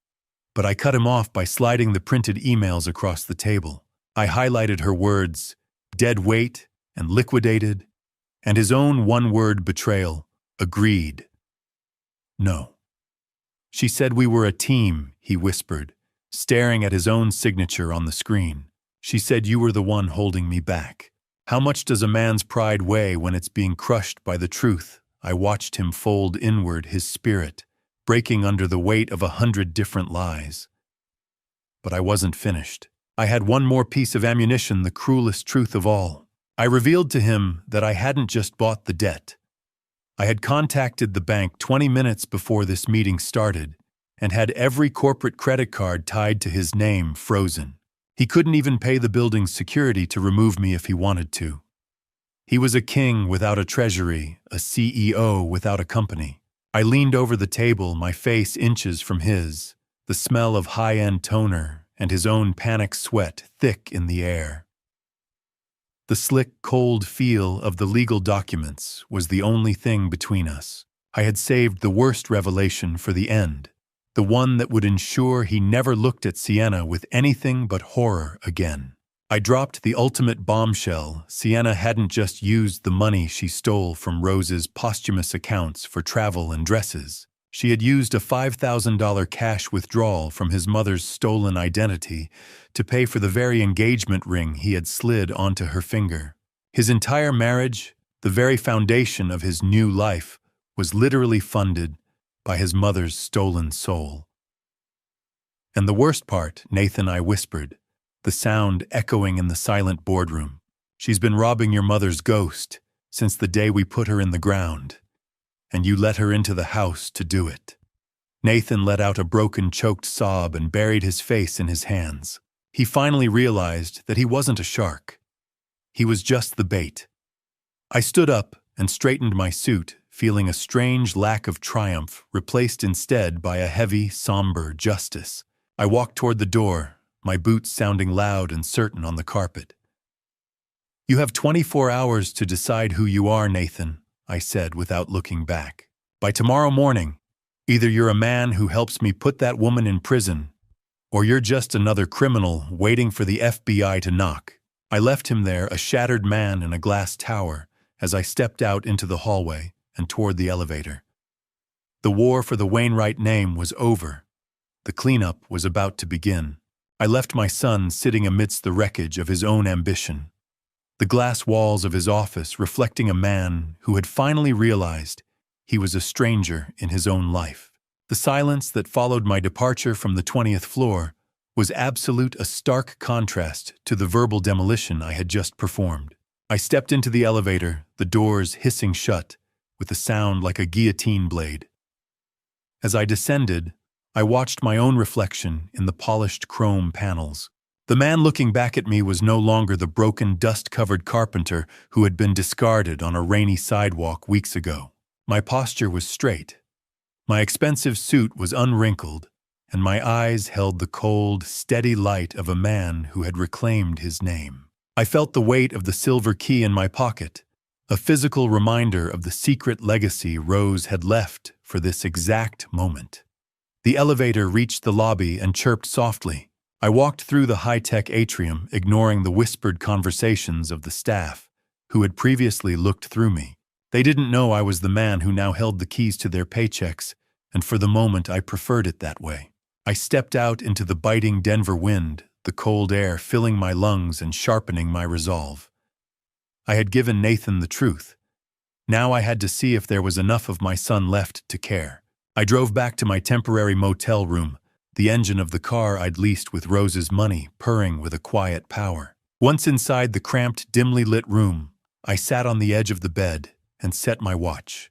but I cut him off by sliding the printed emails across the table. I highlighted her words, "dead weight" and "liquidated," and his own one-word betrayal, "agreed." "No. She said we were a team," he whispered, staring at his own signature on the screen. "She said you were the one holding me back." How much does a man's pride weigh when it's being crushed by the truth? I watched him fold inward, his spirit, breaking under the weight of 100 different lies. But I wasn't finished. I had one more piece of ammunition, the cruelest truth of all. I revealed to him that I hadn't just bought the debt. I had contacted the bank 20 minutes before this meeting started and had every corporate credit card tied to his name frozen. He couldn't even pay the building's security to remove me if he wanted to. He was a king without a treasury, a CEO without a company. I leaned over the table, my face inches from his, the smell of high-end toner and his own panic sweat thick in the air. The slick, cold feel of the legal documents was the only thing between us. I had saved the worst revelation for the end, the one that would ensure he never looked at Sienna with anything but horror again. I dropped the ultimate bombshell. Sienna hadn't just used the money she stole from Rose's posthumous accounts for travel and dresses. She had used a $5,000 cash withdrawal from his mother's stolen identity to pay for the very engagement ring he had slid onto her finger. His entire marriage, the very foundation of his new life, was literally funded by his mother's stolen soul. And the worst part, Nathan, I whispered, the sound echoing in the silent boardroom. She's been robbing your mother's ghost since the day we put her in the ground, and you let her into the house to do it. Nathan let out a broken, choked sob and buried his face in his hands. He finally realized that he wasn't a shark. He was just the bait. I stood up and straightened my suit, feeling a strange lack of triumph replaced instead by a heavy, somber justice. I walked toward the door, my boots sounding loud and certain on the carpet. You have 24 hours to decide who you are, Nathan, I said without looking back. By tomorrow morning, either you're a man who helps me put that woman in prison, or you're just another criminal waiting for the FBI to knock. I left him there, a shattered man in a glass tower, as I stepped out into the hallway and toward the elevator. The war for the Wainwright name was over. The cleanup was about to begin. I left my son sitting amidst the wreckage of his own ambition, the glass walls of his office reflecting a man who had finally realized he was a stranger in his own life. The silence that followed my departure from the 20th floor was absolute, a stark contrast to the verbal demolition I had just performed. I stepped into the elevator, the doors hissing shut, with a sound like a guillotine blade. As I descended, I watched my own reflection in the polished chrome panels. The man looking back at me was no longer the broken, dust-covered carpenter who had been discarded on a rainy sidewalk weeks ago. My posture was straight. My expensive suit was unwrinkled, and my eyes held the cold, steady light of a man who had reclaimed his name. I felt the weight of the silver key in my pocket, a physical reminder of the secret legacy Rose had left for this exact moment. The elevator reached the lobby and chirped softly. I walked through the high-tech atrium, ignoring the whispered conversations of the staff, who had previously looked through me. They didn't know I was the man who now held the keys to their paychecks, and for the moment I preferred it that way. I stepped out into the biting Denver wind, the cold air filling my lungs and sharpening my resolve. I had given Nathan the truth. Now I had to see if there was enough of my son left to care. I drove back to my temporary motel room, the engine of the car I'd leased with Rose's money purring with a quiet power. Once inside the cramped, dimly lit room, I sat on the edge of the bed and set my watch.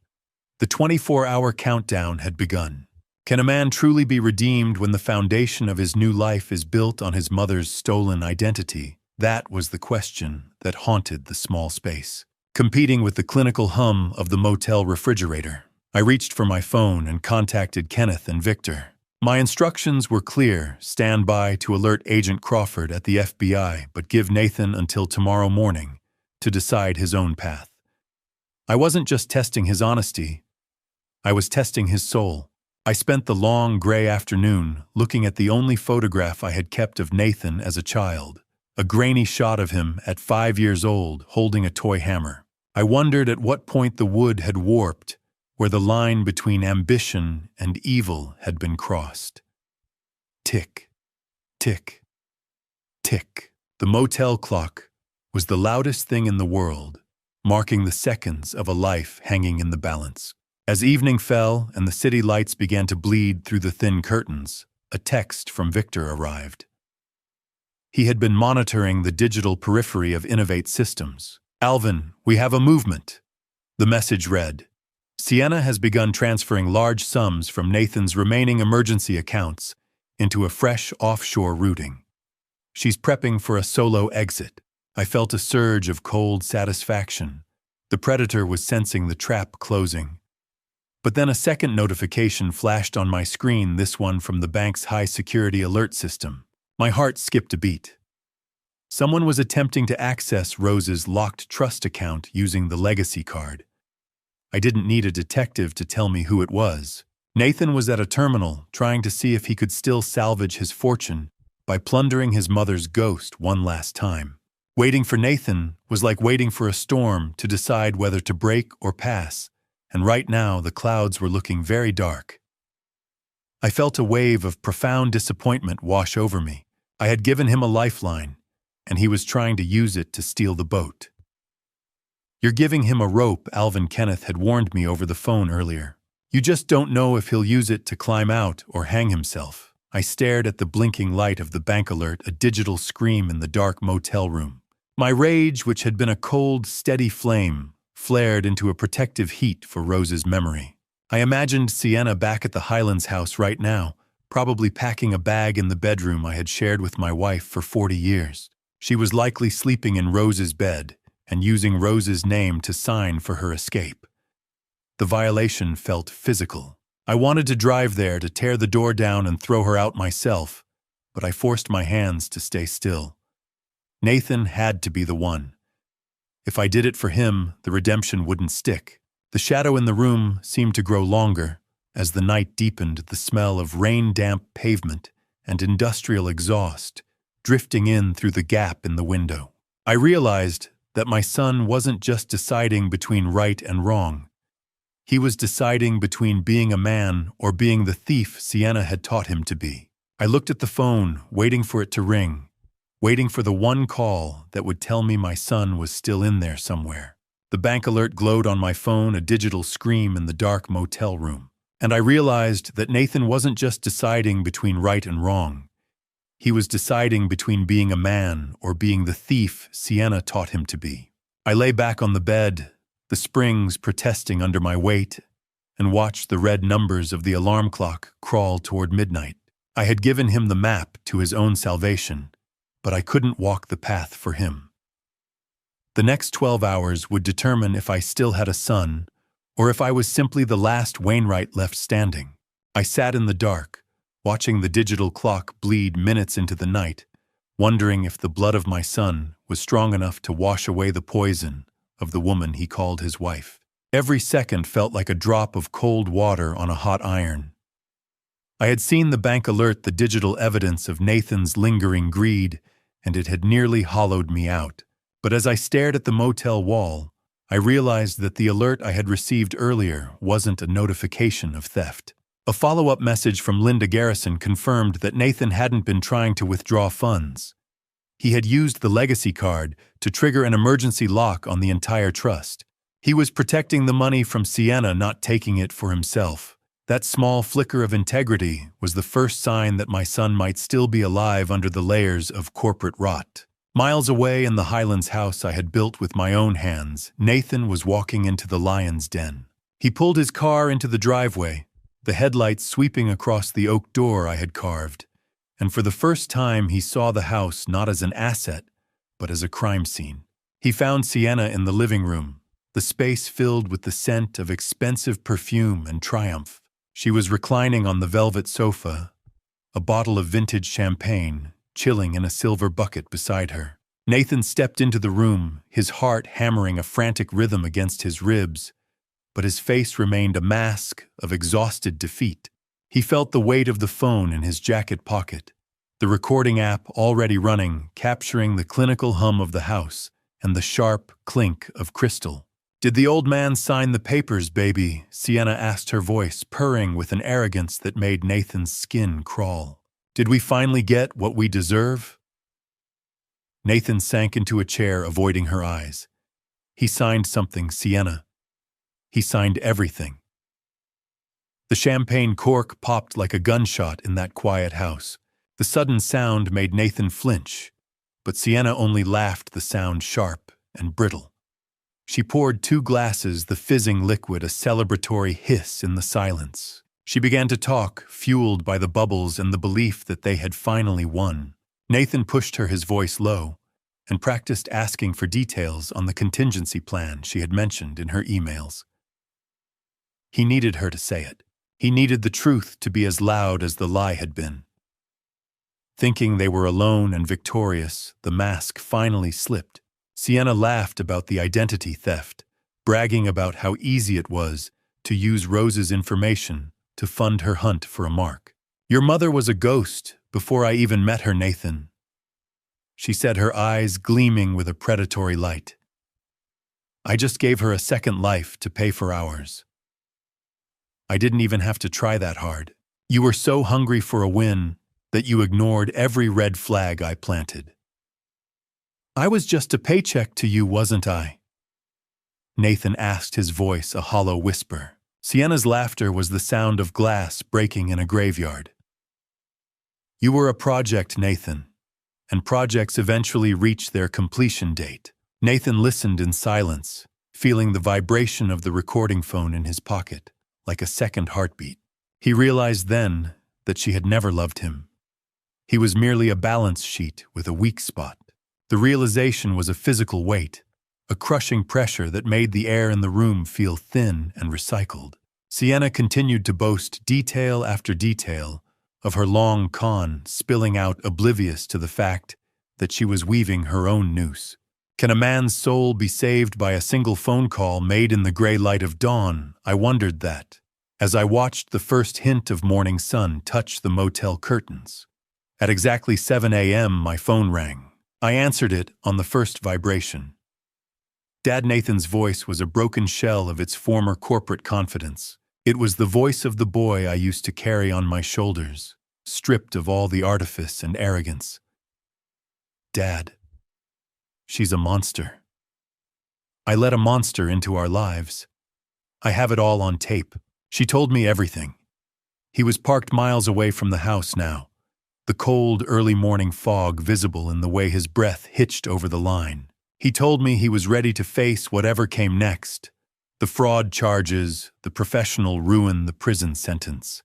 The 24-hour countdown had begun. Can a man truly be redeemed when the foundation of his new life is built on his mother's stolen identity? That was the question that haunted the small space, competing with the clinical hum of the motel refrigerator. I reached for my phone and contacted Kenneth and Victor. My instructions were clear: stand by to alert Agent Crawford at the FBI, but give Nathan until tomorrow morning to decide his own path. I wasn't just testing his honesty, I was testing his soul. I spent the long, gray afternoon looking at the only photograph I had kept of Nathan as a child, a grainy shot of him at 5 years old holding a toy hammer. I wondered at what point the wood had warped, where the line between ambition and evil had been crossed. Tick, tick, tick. The motel clock was the loudest thing in the world, marking the seconds of a life hanging in the balance. As evening fell and the city lights began to bleed through the thin curtains, a text from Victor arrived. He had been monitoring the digital periphery of Innovate Systems. "Alvin, we have a movement." The message read, "Sienna has begun transferring large sums from Nathan's remaining emergency accounts into a fresh offshore routing. She's prepping for a solo exit." I felt a surge of cold satisfaction, The predator was sensing the trap closing. But then a second notification flashed on my screen, this one from the bank's high-security alert system. My heart skipped a beat. Someone was attempting to access Rose's locked trust account using the legacy card. I didn't need a detective to tell me who it was. Nathan was at a terminal, trying to see if he could still salvage his fortune by plundering his mother's ghost one last time. Waiting for Nathan was like waiting for a storm to decide whether to break or pass, and right now the clouds were looking very dark. I felt a wave of profound disappointment wash over me. I had given him a lifeline, and he was trying to use it to steal the boat. "You're giving him a rope," Alvin Kenneth had warned me over the phone earlier. "You just don't know if he'll use it to climb out or hang himself." I stared at the blinking light of the bank alert, a digital scream in the dark motel room. My rage, which had been a cold, steady flame, flared into a protective heat for Rose's memory. I imagined Sienna back at the Highlands house right now, probably packing a bag in the bedroom I had shared with my wife for 40 years. She was likely sleeping in Rose's bed and using Rose's name to sign for her escape. The violation felt physical. I wanted to drive there to tear the door down and throw her out myself, but I forced my hands to stay still. Nathan had to be the one. If I did it for him, the redemption wouldn't stick. The shadow in the room seemed to grow longer. As the night deepened, the smell of rain-damp pavement and industrial exhaust drifting in through the gap in the window. I realized that my son wasn't just deciding between right and wrong. He was deciding between being a man or being the thief Sienna had taught him to be. I looked at the phone, waiting for it to ring, waiting for the one call that would tell me my son was still in there somewhere. The bank alert glowed on my phone, a digital scream in the dark motel room. And I realized that Nathan wasn't just deciding between right and wrong. He was deciding between being a man or being the thief Sienna taught him to be. I lay back on the bed, the springs protesting under my weight, and watched the red numbers of the alarm clock crawl toward midnight. I had given him the map to his own salvation, but I couldn't walk the path for him. The next 12 hours would determine if I still had a son, or if I was simply the last Wainwright left standing. I sat in the dark, watching the digital clock bleed minutes into the night, wondering if the blood of my son was strong enough to wash away the poison of the woman he called his wife. Every second felt like a drop of cold water on a hot iron. I had seen the bank alert the digital evidence of Nathan's lingering greed, and it had nearly hollowed me out. But as I stared at the motel wall, I realized that the alert I had received earlier wasn't a notification of theft. A follow-up message from Linda Garrison confirmed that Nathan hadn't been trying to withdraw funds. He had used the legacy card to trigger an emergency lock on the entire trust. He was protecting the money from Sienna, not taking it for himself. That small flicker of integrity was the first sign that my son might still be alive under the layers of corporate rot. Miles away in the Highlands house I had built with my own hands, Nathan was walking into the lion's den. He pulled his car into the driveway, the headlights sweeping across the oak door I had carved, and for the first time he saw the house not as an asset, but as a crime scene. He found Sienna in the living room, the space filled with the scent of expensive perfume and triumph. She was reclining on the velvet sofa, a bottle of vintage champagne chilling in a silver bucket beside her. Nathan stepped into the room, his heart hammering a frantic rhythm against his ribs, but his face remained a mask of exhausted defeat. He felt the weight of the phone in his jacket pocket, the recording app already running, capturing the clinical hum of the house and the sharp clink of crystal. "Did the old man sign the papers, baby?" Sienna asked, her voice purring with an arrogance that made Nathan's skin crawl. "Did we finally get what we deserve?" Nathan sank into a chair, avoiding her eyes. "He signed something, Sienna. He signed everything." The champagne cork popped like a gunshot in that quiet house. The sudden sound made Nathan flinch, but Sienna only laughed, the sound sharp and brittle. She poured 2 glasses, the fizzing liquid a celebratory hiss in the silence. She began to talk, fueled by the bubbles and the belief that they had finally won. Nathan pushed her, his voice low. and practiced asking for details on the contingency plan she had mentioned in her emails. He needed her to say it. He needed the truth to be as loud as the lie had been. Thinking they were alone and victorious, the mask finally slipped. Sienna laughed about the identity theft, bragging about how easy it was to use Rose's information to fund her hunt for a mark. "Your mother was a ghost before I even met her, Nathan," she said, her eyes gleaming with a predatory light. "I just gave her a second life to pay for ours. I didn't even have to try that hard. You were so hungry for a win that you ignored every red flag I planted." "I was just a paycheck to you, wasn't I?" Nathan asked, his voice a hollow whisper. Sienna's laughter was the sound of glass breaking in a graveyard. "You were a project, Nathan, and projects eventually reach their completion date." Nathan listened in silence, feeling the vibration of the recording phone in his pocket, like a second heartbeat. He realized then that she had never loved him. He was merely a balance sheet with a weak spot. The realization was a physical weight, a crushing pressure that made the air in the room feel thin and recycled. Sienna continued to boast detail after detail of her long con, spilling out oblivious to the fact that she was weaving her own noose. Can a man's soul be saved by a single phone call made in the gray light of dawn? I wondered that, as I watched the first hint of morning sun touch the motel curtains. At exactly 7 a.m., my phone rang. I answered it on the first vibration. Dad Nathan's voice was a broken shell of its former corporate confidence. It was the voice of the boy I used to carry on my shoulders, stripped of all the artifice and arrogance. "Dad, she's a monster. I let a monster into our lives. I have it all on tape. She told me everything." He was parked miles away from the house now, the cold early morning fog visible in the way his breath hitched over the line. He told me he was ready to face whatever came next, the fraud charges, the professional ruin, the prison sentence.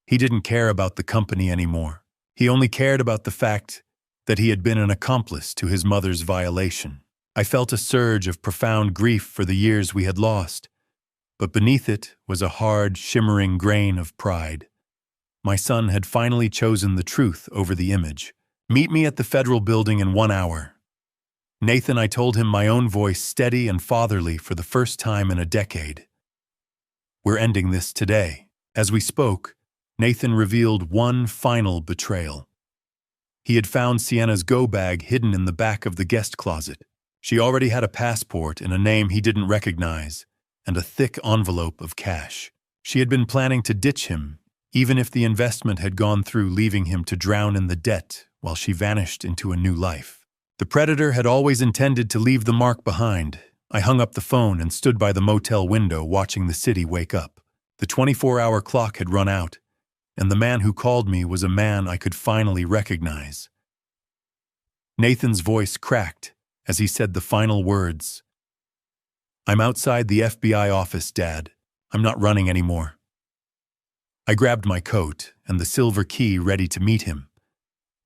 He didn't care about the company anymore. He only cared about the fact that he had been an accomplice to his mother's violation. I felt a surge of profound grief for the years we had lost, but beneath it was a hard, shimmering grain of pride. My son had finally chosen the truth over the image. "Meet me at the federal building in 1 hour. Nathan," I told him, my own voice steady and fatherly for the first time in a decade. "We're ending this today." As we spoke, Nathan revealed one final betrayal. He had found Sienna's go-bag hidden in the back of the guest closet. She already had a passport and a name he didn't recognize, and a thick envelope of cash. She had been planning to ditch him, even if the investment had gone through, leaving him to drown in the debt while she vanished into a new life. The predator had always intended to leave the mark behind. I hung up the phone and stood by the motel window watching the city wake up. The 24-hour clock had run out, and the man who called me was a man I could finally recognize. Nathan's voice cracked as he said the final words. "I'm outside the FBI office, Dad. I'm not running anymore." I grabbed my coat and the silver key, ready to meet him.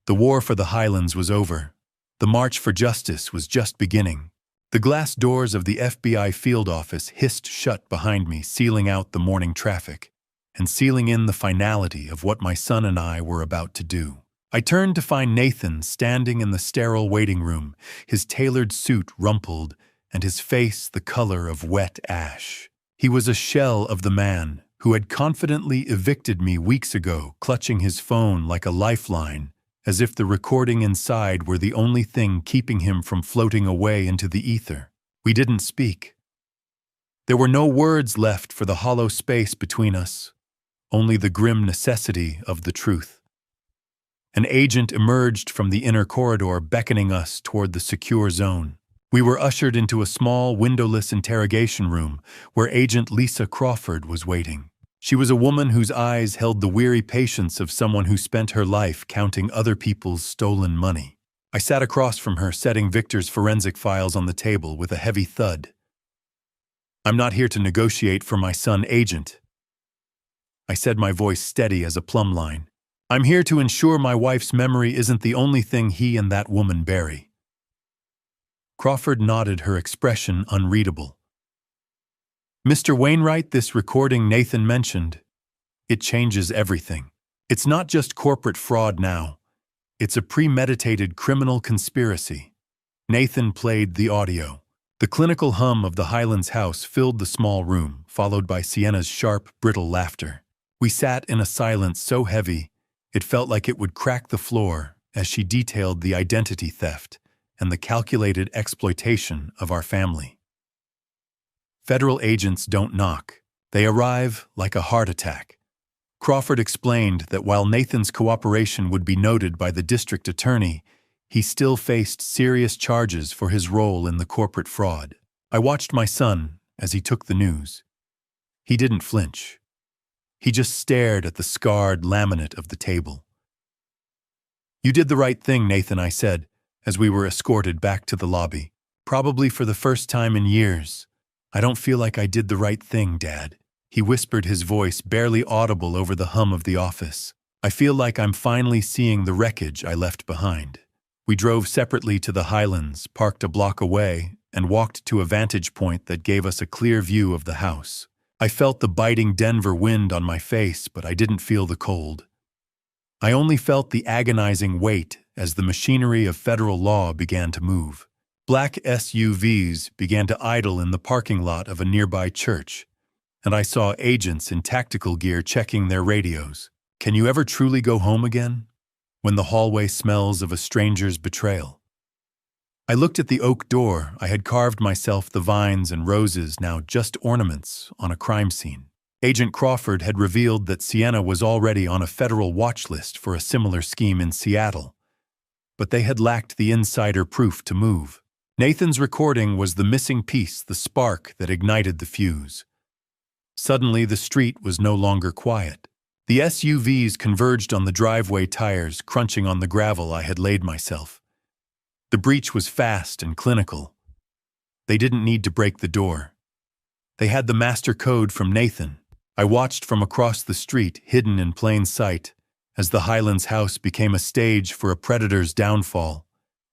The war for the Highlands was over. The march for justice was just beginning. The glass doors of the FBI field office hissed shut behind me, sealing out the morning traffic, and sealing in the finality of what my son and I were about to do. I turned to find Nathan standing in the sterile waiting room, his tailored suit rumpled and his face the color of wet ash. He was a shell of the man who had confidently evicted me weeks ago, clutching his phone like a lifeline, as if the recording inside were the only thing keeping him from floating away into the ether. We didn't speak. There were no words left for the hollow space between us, only the grim necessity of the truth. An agent emerged from the inner corridor, beckoning us toward the secure zone. We were ushered into a small, windowless interrogation room where Agent Lisa Crawford was waiting. She was a woman whose eyes held the weary patience of someone who spent her life counting other people's stolen money. I sat across from her, setting Victor's forensic files on the table with a heavy thud. "I'm not here to negotiate for my son, Agent," I said, my voice steady as a plumb line. "I'm here to ensure my wife's memory isn't the only thing he and that woman bury." Crawford nodded, her expression unreadable. Mr. Wainwright, this recording Nathan mentioned, it changes everything. It's not just corporate fraud now. It's a premeditated criminal conspiracy. Nathan played the audio. The clinical hum of the Highlands house filled the small room, followed by Sienna's sharp, brittle laughter. We sat in a silence so heavy, it felt like it would crack the floor as she detailed the identity theft and the calculated exploitation of our family. Federal agents don't knock. They arrive like a heart attack. Crawford explained that while Nathan's cooperation would be noted by the district attorney, he still faced serious charges for his role in the corporate fraud. I watched my son as he took the news. He didn't flinch. He just stared at the scarred laminate of the table. "You did the right thing, Nathan," I said, as we were escorted back to the lobby. "Probably for the first time in years. I don't feel like I did the right thing, Dad." He whispered, his voice barely audible over the hum of the office. "I feel like I'm finally seeing the wreckage I left behind." We drove separately to the Highlands, parked a block away, and walked to a vantage point that gave us a clear view of the house. I felt the biting Denver wind on my face, but I didn't feel the cold. I only felt the agonizing weight as the machinery of federal law began to move. Black SUVs began to idle in the parking lot of a nearby church, and I saw agents in tactical gear checking their radios. Can you ever truly go home again, when the hallway smells of a stranger's betrayal? I looked at the oak door I had carved myself, the vines and roses now just ornaments on a crime scene. Agent Crawford had revealed that Sienna was already on a federal watch list for a similar scheme in Seattle, but they had lacked the insider proof to move. Nathan's recording was the missing piece, the spark that ignited the fuse. Suddenly, the street was no longer quiet. The SUVs converged on the driveway, tires crunching on the gravel I had laid myself. The breach was fast and clinical. They didn't need to break the door. They had the master code from Nathan. I watched from across the street, hidden in plain sight, as the Highlands house became a stage for a predator's downfall.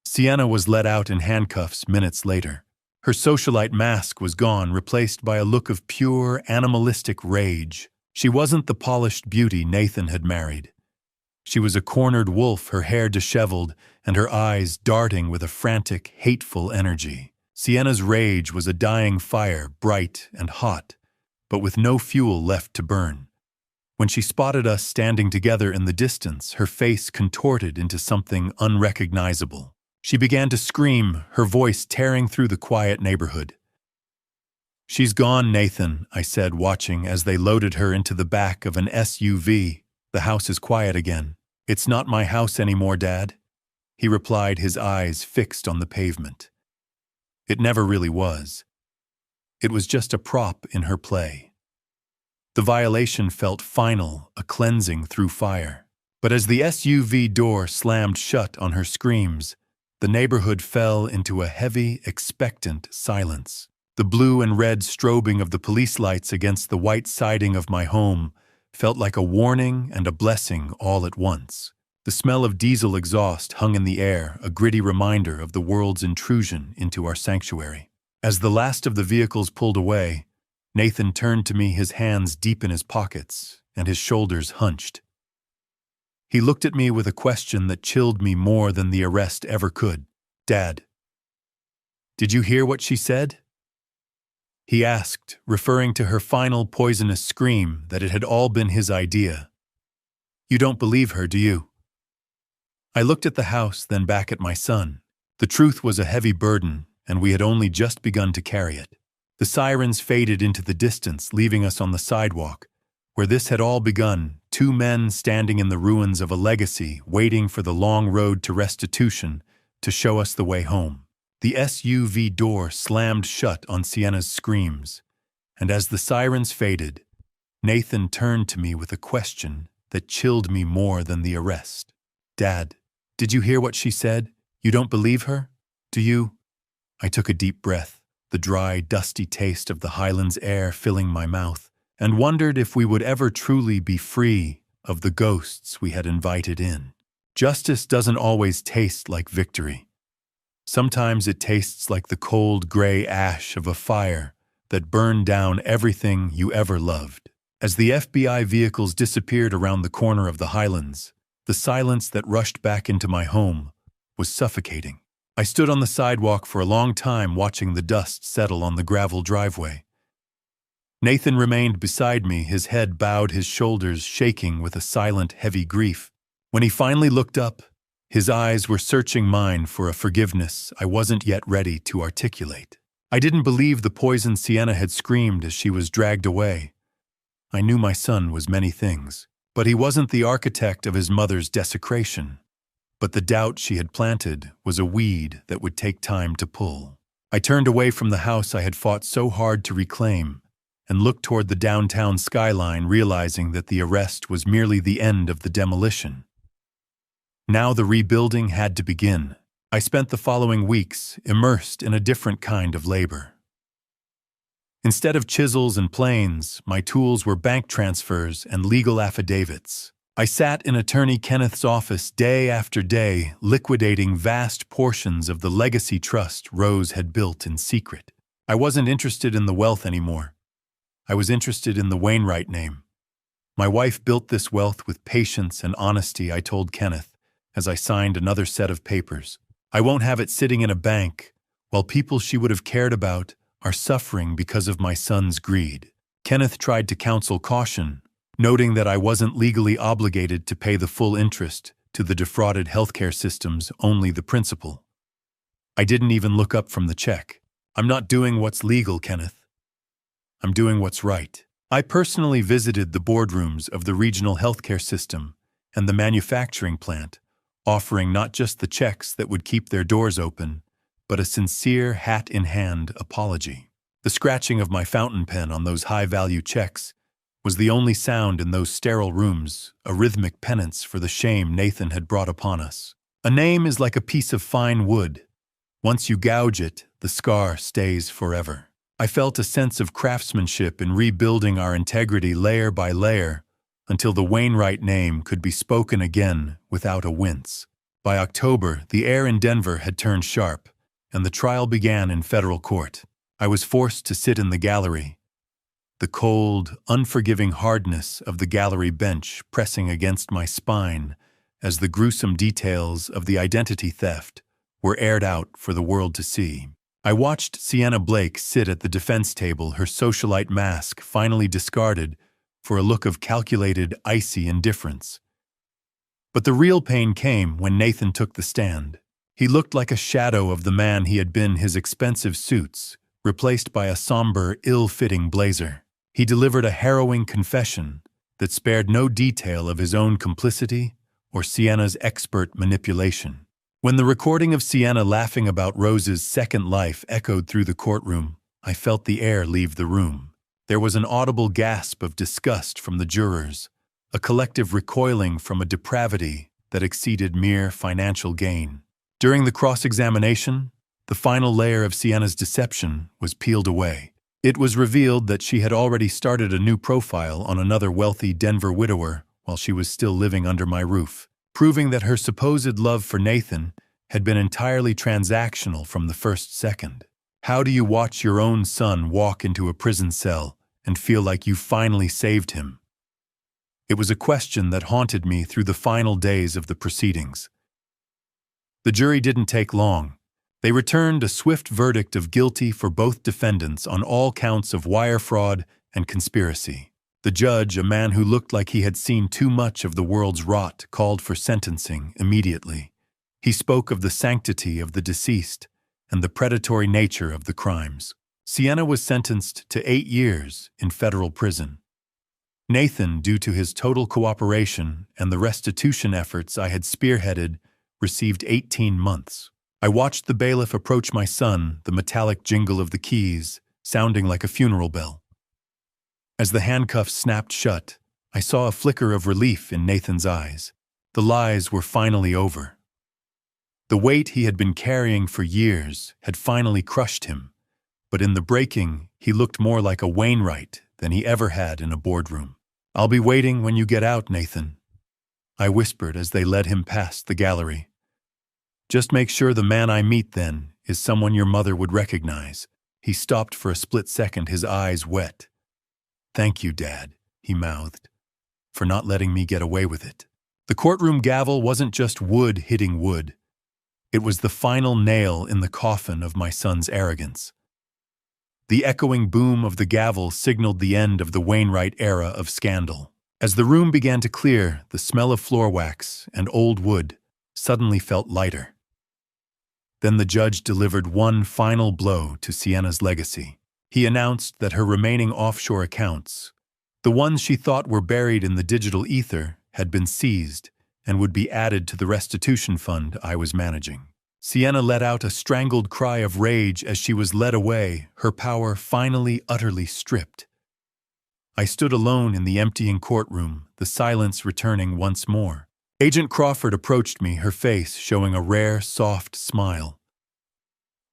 Sienna was let out in handcuffs minutes later. Her socialite mask was gone, replaced by a look of pure, animalistic rage. She wasn't the polished beauty Nathan had married. She was a cornered wolf, her hair disheveled and her eyes darting with a frantic, hateful energy. Sienna's rage was a dying fire, bright and hot, but with no fuel left to burn. When she spotted us standing together in the distance, her face contorted into something unrecognizable. She began to scream, her voice tearing through the quiet neighborhood. "She's gone, Nathan," I said, watching as they loaded her into the back of an SUV. "The house is quiet again." "It's not my house anymore, Dad," he replied, his eyes fixed on the pavement. It never really was. It was just a prop in her play. The violation felt final, a cleansing through fire. But as the SUV door slammed shut on her screams, the neighborhood fell into a heavy, expectant silence. The blue and red strobing of the police lights against the white siding of my home felt like a warning and a blessing all at once. The smell of diesel exhaust hung in the air, a gritty reminder of the world's intrusion into our sanctuary. As the last of the vehicles pulled away, Nathan turned to me, his hands deep in his pockets and his shoulders hunched. He looked at me with a question that chilled me more than the arrest ever could. "Dad, did you hear what she said?" he asked, referring to her final poisonous scream, that it had all been his idea. "You don't believe her, do you?" I looked at the house, then back at my son. The truth was a heavy burden, and we had only just begun to carry it. The sirens faded into the distance, leaving us on the sidewalk, where this had all begun, two men standing in the ruins of a legacy, waiting for the long road to restitution to show us the way home. The SUV door slammed shut on Sienna's screams, and as the sirens faded, Nathan turned to me with a question that chilled me more than the arrest. "Dad, did you hear what she said? You don't believe her? Do you?" I took a deep breath, the dry, dusty taste of the Highlands air filling my mouth, and wondered if we would ever truly be free of the ghosts we had invited in. Justice doesn't always taste like victory. Sometimes it tastes like the cold gray ash of a fire that burned down everything you ever loved. As the FBI vehicles disappeared around the corner of the Highlands, the silence that rushed back into my home was suffocating. I stood on the sidewalk for a long time watching the dust settle on the gravel driveway. Nathan remained beside me, his head bowed, his shoulders shaking with a silent, heavy grief. When he finally looked up, his eyes were searching mine for a forgiveness I wasn't yet ready to articulate. I didn't believe the poison Sienna had screamed as she was dragged away. I knew my son was many things, but he wasn't the architect of his mother's desecration. But the doubt she had planted was a weed that would take time to pull. I turned away from the house I had fought so hard to reclaim and looked toward the downtown skyline, realizing that the arrest was merely the end of the demolition. Now the rebuilding had to begin. I spent the following weeks immersed in a different kind of labor. Instead of chisels and planes, my tools were bank transfers and legal affidavits. I sat in attorney Kenneth's office day after day, liquidating vast portions of the legacy trust Rose had built in secret. I wasn't interested in the wealth anymore. I was interested in the Wainwright name. My wife built this wealth with patience and honesty, I told Kenneth as I signed another set of papers. I won't have it sitting in a bank while people she would have cared about are suffering because of my son's greed. Kenneth tried to counsel caution, noting that I wasn't legally obligated to pay the full interest to the defrauded healthcare systems, only the principal. I didn't even look up from the check. I'm not doing what's legal, Kenneth. I'm doing what's right. I personally visited the boardrooms of the regional healthcare system and the manufacturing plant, offering not just the checks that would keep their doors open, but a sincere hat-in-hand apology. The scratching of my fountain pen on those high-value checks was the only sound in those sterile rooms, a rhythmic penance for the shame Nathan had brought upon us. A name is like a piece of fine wood. Once you gouge it, the scar stays forever. I felt a sense of craftsmanship in rebuilding our integrity layer by layer until the Wainwright name could be spoken again without a wince. By October, the air in Denver had turned sharp, and the trial began in federal court. I was forced to sit in the gallery, the cold, unforgiving hardness of the gallery bench pressing against my spine as the gruesome details of the identity theft were aired out for the world to see. I watched Sienna Blake sit at the defense table, her socialite mask finally discarded for a look of calculated, icy indifference. But the real pain came when Nathan took the stand. He looked like a shadow of the man he had been, his expensive suits replaced by a somber, ill-fitting blazer. He delivered a harrowing confession that spared no detail of his own complicity or Sienna's expert manipulation. When the recording of Sienna laughing about Rose's second life echoed through the courtroom, I felt the air leave the room. There was an audible gasp of disgust from the jurors, a collective recoiling from a depravity that exceeded mere financial gain. During the cross-examination, the final layer of Sienna's deception was peeled away. It was revealed that she had already started a new profile on another wealthy Denver widower while she was still living under my roof, proving that her supposed love for Nathan had been entirely transactional from the first second. How do you watch your own son walk into a prison cell and feel like you finally saved him? It was a question that haunted me through the final days of the proceedings. The jury didn't take long. They returned a swift verdict of guilty for both defendants on all counts of wire fraud and conspiracy. The judge, a man who looked like he had seen too much of the world's rot, called for sentencing immediately. He spoke of the sanctity of the deceased and the predatory nature of the crimes. Sienna was sentenced to 8 years in federal prison. Nathan, due to his total cooperation and the restitution efforts I had spearheaded, received 18 months. I watched the bailiff approach my son, the metallic jingle of the keys sounding like a funeral bell. As the handcuffs snapped shut, I saw a flicker of relief in Nathan's eyes. The lies were finally over. The weight he had been carrying for years had finally crushed him, but in the breaking, he looked more like a Wainwright than he ever had in a boardroom. "I'll be waiting when you get out, Nathan," I whispered as they led him past the gallery. Just make sure the man I meet, then, is someone your mother would recognize. He stopped for a split second, his eyes wet. Thank you, Dad, he mouthed, for not letting me get away with it. The courtroom gavel wasn't just wood hitting wood. It was the final nail in the coffin of my son's arrogance. The echoing boom of the gavel signaled the end of the Wainwright era of scandal. As the room began to clear, the smell of floor wax and old wood suddenly felt lighter. Then the judge delivered one final blow to Sienna's legacy. He announced that her remaining offshore accounts, the ones she thought were buried in the digital ether, had been seized and would be added to the restitution fund I was managing. Sienna let out a strangled cry of rage as she was led away, her power finally utterly stripped. I stood alone in the emptying courtroom, the silence returning once more. Agent Crawford approached me, her face showing a rare, soft smile.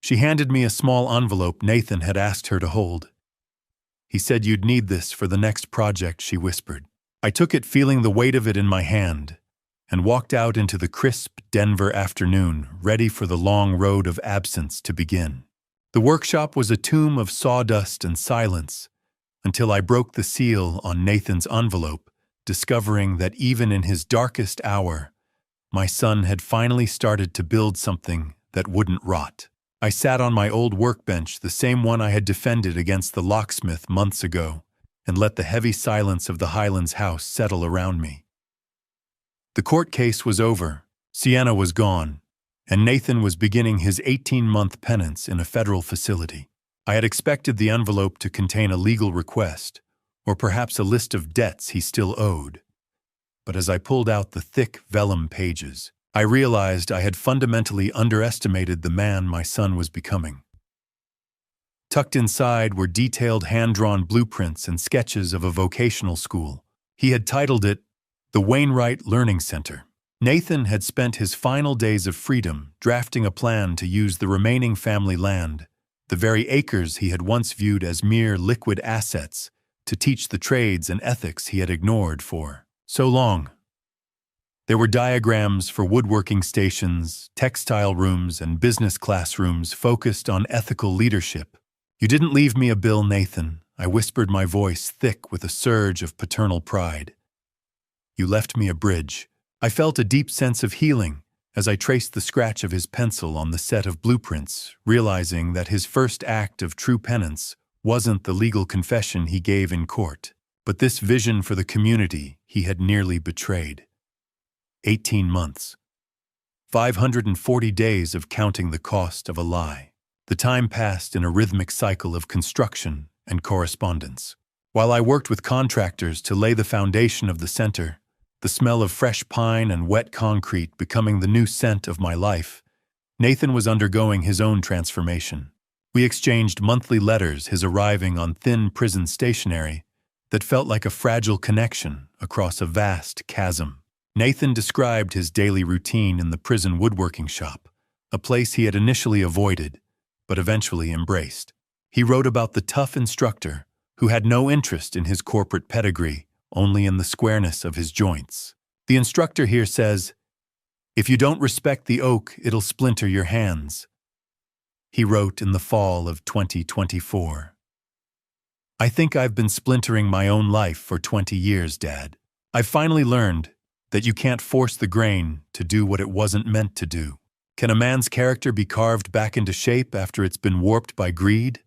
She handed me a small envelope Nathan had asked her to hold. He said, "You'd need this for the next project," she whispered. I took it, feeling the weight of it in my hand, and walked out into the crisp Denver afternoon, ready for the long road of absence to begin. The workshop was a tomb of sawdust and silence, until I broke the seal on Nathan's envelope, discovering that even in his darkest hour, my son had finally started to build something that wouldn't rot. I sat on my old workbench, the same one I had defended against the locksmith months ago, and let the heavy silence of the Highlands house settle around me. The court case was over, Sienna was gone, and Nathan was beginning his 18-month penance in a federal facility. I had expected the envelope to contain a legal request, or perhaps a list of debts he still owed. But as I pulled out the thick vellum pages, I realized I had fundamentally underestimated the man my son was becoming. Tucked inside were detailed hand-drawn blueprints and sketches of a vocational school. He had titled it the Wainwright Learning Center. Nathan had spent his final days of freedom drafting a plan to use the remaining family land, the very acres he had once viewed as mere liquid assets, to teach the trades and ethics he had ignored for so long. There were diagrams for woodworking stations, textile rooms, and business classrooms focused on ethical leadership. "You didn't leave me a bill, Nathan," I whispered, my voice thick with a surge of paternal pride. "You left me a bridge." I felt a deep sense of healing as I traced the scratch of his pencil on the set of blueprints, realizing that his first act of true penance wasn't the legal confession he gave in court, but this vision for the community he had nearly betrayed. 18 months. 540 days of counting the cost of a lie. The time passed in a rhythmic cycle of construction and correspondence. While I worked with contractors to lay the foundation of the center, the smell of fresh pine and wet concrete becoming the new scent of my life, Nathan was undergoing his own transformation. We exchanged monthly letters, his arriving on thin prison stationery that felt like a fragile connection across a vast chasm. Nathan described his daily routine in the prison woodworking shop, a place he had initially avoided, but eventually embraced. He wrote about the tough instructor who had no interest in his corporate pedigree, only in the squareness of his joints. The instructor here says, "If you don't respect the oak, it'll splinter your hands," he wrote in the fall of 2024. "I think I've been splintering my own life for 20 years, Dad. I've finally learned that you can't force the grain to do what it wasn't meant to do. Can a man's character be carved back into shape after it's been warped by greed?"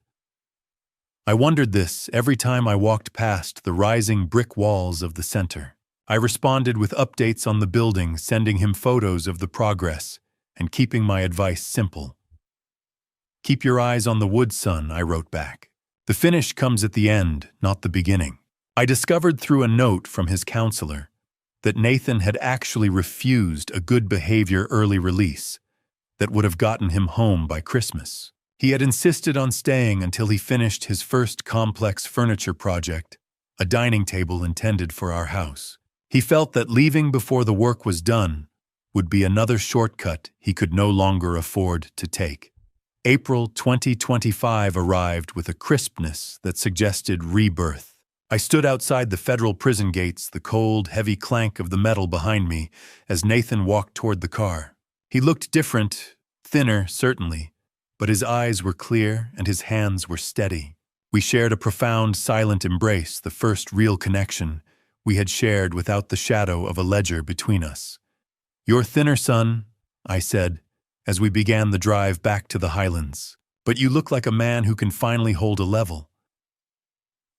I wondered this every time I walked past the rising brick walls of the center. I responded with updates on the building, sending him photos of the progress, and keeping my advice simple. "Keep your eyes on the wood, son," I wrote back. "The finish comes at the end, not the beginning." I discovered through a note from his counselor that Nathan had actually refused a good behavior early release that would have gotten him home by Christmas. He had insisted on staying until he finished his first complex furniture project, a dining table intended for our house. He felt that leaving before the work was done would be another shortcut he could no longer afford to take. April 2025 arrived with a crispness that suggested rebirth. I stood outside the federal prison gates, the cold, heavy clank of the metal behind me as Nathan walked toward the car. He looked different, thinner, certainly, but his eyes were clear and his hands were steady. We shared a profound, silent embrace, the first real connection we had shared without the shadow of a ledger between us. "You're thinner, son," I said, as we began the drive back to the Highlands. "But you look like a man who can finally hold a level."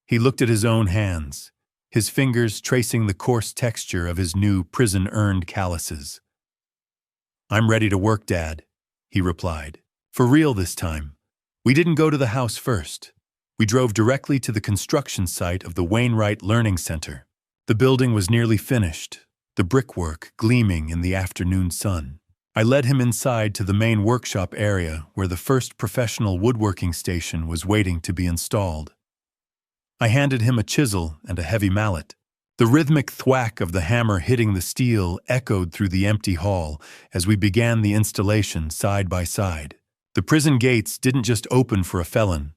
He looked at his own hands, his fingers tracing the coarse texture of his new prison-earned calluses. "I'm ready to work, Dad," he replied. "For real this time." We didn't go to the house first. We drove directly to the construction site of the Wainwright Learning Center. The building was nearly finished, the brickwork gleaming in the afternoon sun. I led him inside to the main workshop area where the first professional woodworking station was waiting to be installed. I handed him a chisel and a heavy mallet. The rhythmic thwack of the hammer hitting the steel echoed through the empty hall as we began the installation side by side. The prison gates didn't just open for a felon.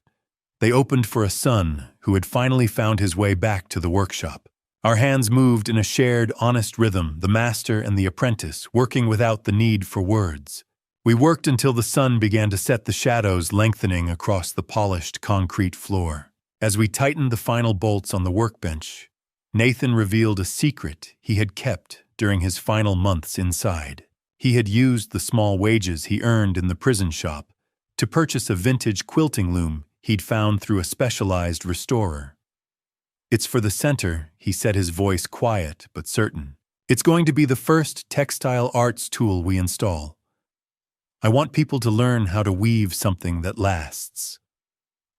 They opened for a son who had finally found his way back to the workshop. Our hands moved in a shared, honest rhythm, the master and the apprentice, working without the need for words. We worked until the sun began to set, the shadows lengthening across the polished concrete floor. As we tightened the final bolts on the workbench, Nathan revealed a secret he had kept during his final months inside. He had used the small wages he earned in the prison shop to purchase a vintage quilting loom he'd found through a specialized restorer. "It's for the center," he said, his voice quiet but certain. "It's going to be the first textile arts tool we install. I want people to learn how to weave something that lasts.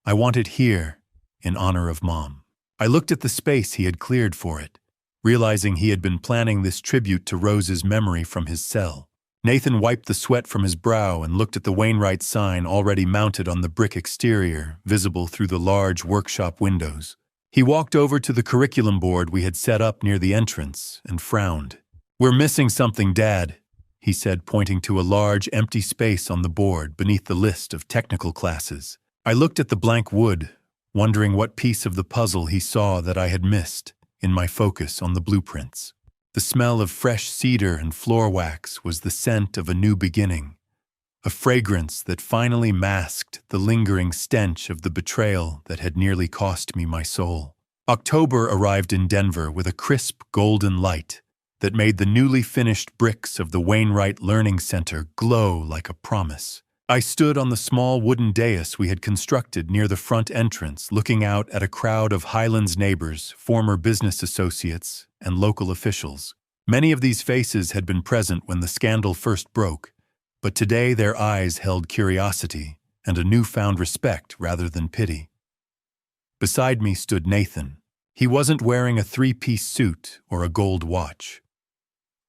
I want it here, in honor of Mom." I looked at the space he had cleared for it, realizing he had been planning this tribute to Rose's memory from his cell. Nathan wiped the sweat from his brow and looked at the Wainwright sign already mounted on the brick exterior, visible through the large workshop windows. He walked over to the curriculum board we had set up near the entrance and frowned. "We're missing something, Dad," he said, pointing to a large empty space on the board beneath the list of technical classes. I looked at the blank wood, wondering what piece of the puzzle he saw that I had missed in my focus on the blueprints. The smell of fresh cedar and floor wax was the scent of a new beginning, a fragrance that finally masked the lingering stench of the betrayal that had nearly cost me my soul. October arrived in Denver with a crisp golden light that made the newly finished bricks of the Wainwright Learning Center glow like a promise. I stood on the small wooden dais we had constructed near the front entrance, looking out at a crowd of Highlands neighbors, former business associates, and local officials. Many of these faces had been present when the scandal first broke, but today their eyes held curiosity and a newfound respect rather than pity. Beside me stood Nathan. He wasn't wearing a three-piece suit or a gold watch.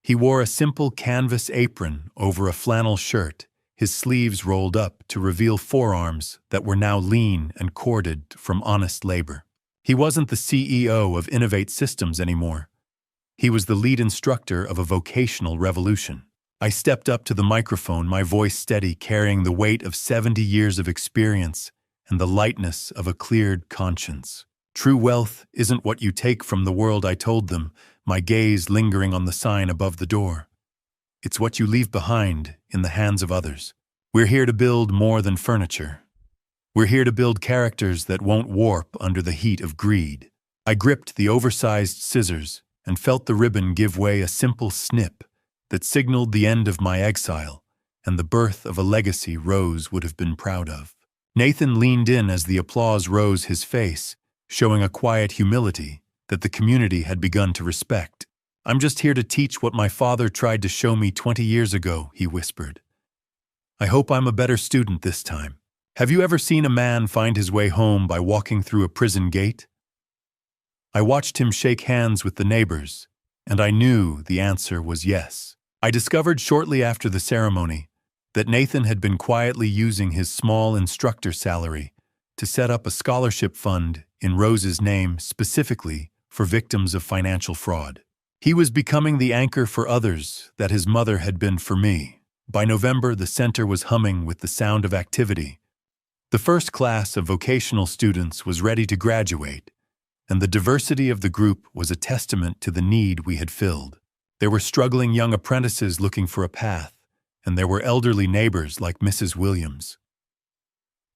He wore a simple canvas apron over a flannel shirt, his sleeves rolled up to reveal forearms that were now lean and corded from honest labor. He wasn't the CEO of Innovate Systems anymore. He was the lead instructor of a vocational revolution. I stepped up to the microphone, my voice steady, carrying the weight of 70 years of experience and the lightness of a cleared conscience. "True wealth isn't what you take from the world," I told them, my gaze lingering on the sign above the door. "It's what you leave behind in the hands of others. We're here to build more than furniture. We're here to build characters that won't warp under the heat of greed." I gripped the oversized scissors and felt the ribbon give way, a simple snip that signaled the end of my exile and the birth of a legacy Rose would have been proud of. Nathan leaned in as the applause rose, his face showing a quiet humility that the community had begun to respect. "I'm just here to teach what my father tried to show me 20 years ago," he whispered. "I hope I'm a better student this time. Have you ever seen a man find his way home by walking through a prison gate?" I watched him shake hands with the neighbors, and I knew the answer was yes. I discovered shortly after the ceremony that Nathan had been quietly using his small instructor salary to set up a scholarship fund in Rose's name specifically for victims of financial fraud. He was becoming the anchor for others that his mother had been for me. By November, the center was humming with the sound of activity. The first class of vocational students was ready to graduate, and the diversity of the group was a testament to the need we had filled. There were struggling young apprentices looking for a path, and there were elderly neighbors like Mrs. Williams.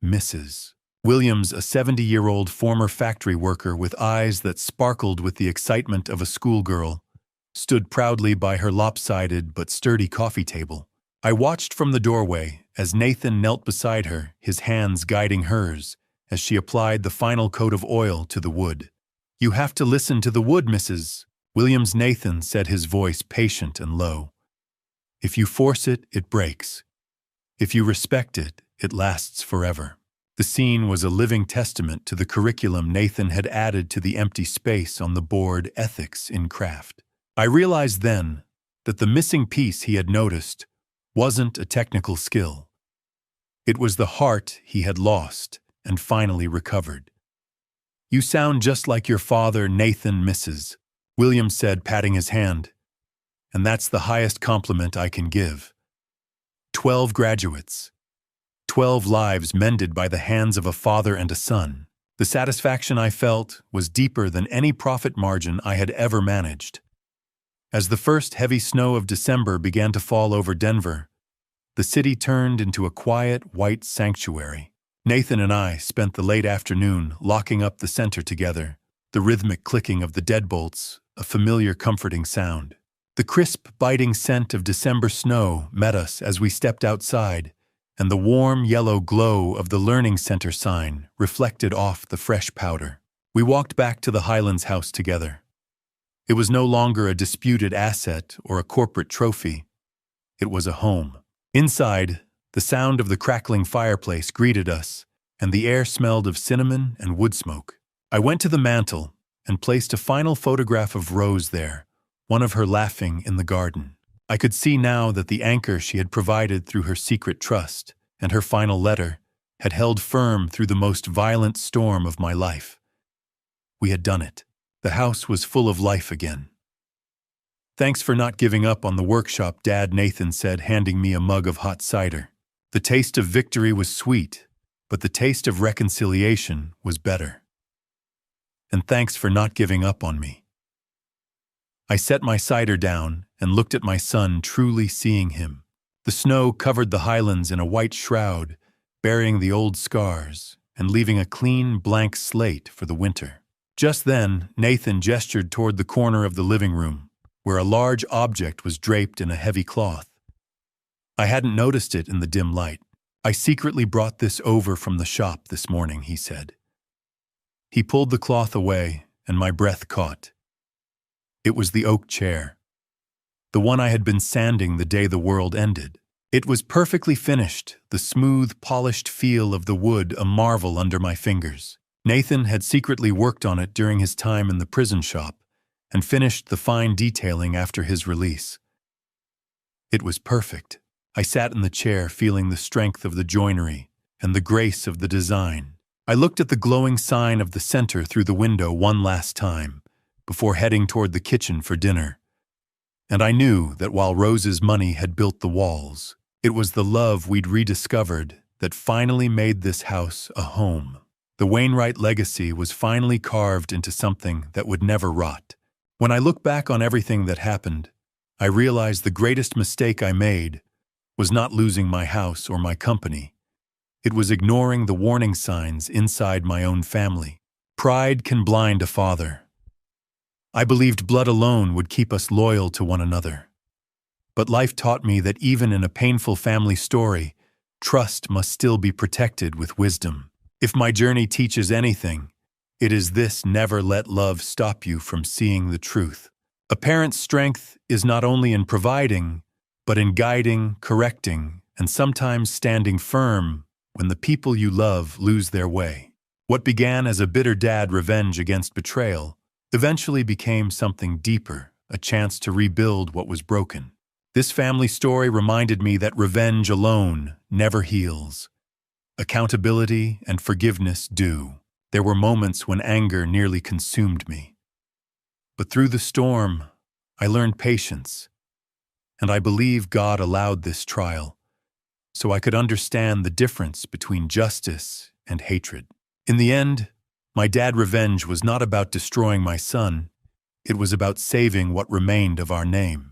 Mrs. Williams, a 70-year-old former factory worker with eyes that sparkled with the excitement of a schoolgirl, stood proudly by her lopsided but sturdy coffee table. I watched from the doorway as Nathan knelt beside her, his hands guiding hers, as she applied the final coat of oil to the wood. "You have to listen to the wood, Mrs. Williams," Nathan said, his voice patient and low. "If you force it, it breaks. If you respect it, it lasts forever." The scene was a living testament to the curriculum Nathan had added to the empty space on the board Ethics in Craft. I realized then that the missing piece he had noticed wasn't a technical skill. It was the heart he had lost and finally recovered. "You sound just like your father, Nathan," Mrs. Williams said, patting his hand. "And that's the highest compliment I can give. 12 graduates. 12 lives mended by the hands of a father and a son. The satisfaction I felt was deeper than any profit margin I had ever managed." As the first heavy snow of December began to fall over Denver, the city turned into a quiet, white sanctuary. Nathan and I spent the late afternoon locking up the center together, the rhythmic clicking of the deadbolts, a familiar comforting sound. The crisp, biting scent of December snow met us as we stepped outside, and the warm yellow glow of the Learning Center sign reflected off the fresh powder. We walked back to the Highlands house together. It was no longer a disputed asset or a corporate trophy. It was a home. Inside, the sound of the crackling fireplace greeted us, and the air smelled of cinnamon and wood smoke. I went to the mantel and placed a final photograph of Rose there, one of her laughing in the garden. I could see now that the anchor she had provided through her secret trust and her final letter had held firm through the most violent storm of my life. We had done it. The house was full of life again. "Thanks for not giving up on the workshop, Dad," Nathan said, handing me a mug of hot cider. The taste of victory was sweet, but the taste of reconciliation was better. "And thanks for not giving up on me." I set my cider down and looked at my son, truly seeing him. The snow covered the Highlands in a white shroud, burying the old scars and leaving a clean, blank slate for the winter. Just then, Nathan gestured toward the corner of the living room, where a large object was draped in a heavy cloth. I hadn't noticed it in the dim light. "I secretly brought this over from the shop this morning," he said. He pulled the cloth away, and my breath caught. It was the oak chair, the one I had been sanding the day the world ended. It was perfectly finished, the smooth, polished feel of the wood a marvel under my fingers. Nathan had secretly worked on it during his time in the prison shop and finished the fine detailing after his release. It was perfect. I sat in the chair feeling the strength of the joinery and the grace of the design. I looked at the glowing sign of the center through the window one last time before heading toward the kitchen for dinner. And I knew that while Rose's money had built the walls, it was the love we'd rediscovered that finally made this house a home. The Wainwright legacy was finally carved into something that would never rot. When I look back on everything that happened, I realize the greatest mistake I made was not losing my house or my company. It was ignoring the warning signs inside my own family. Pride can blind a father. I believed blood alone would keep us loyal to one another. But life taught me that even in a painful family story, trust must still be protected with wisdom. If my journey teaches anything, it is this: never let love stop you from seeing the truth. A parent's strength is not only in providing, but in guiding, correcting, and sometimes standing firm when the people you love lose their way. What began as a bitter dad revenge against betrayal eventually became something deeper, a chance to rebuild what was broken. This family story reminded me that revenge alone never heals. Accountability and forgiveness do. There were moments when anger nearly consumed me. But through the storm, I learned patience, and I believe God allowed this trial so I could understand the difference between justice and hatred. In the end, my dad revenge was not about destroying my son. It was about saving what remained of our name.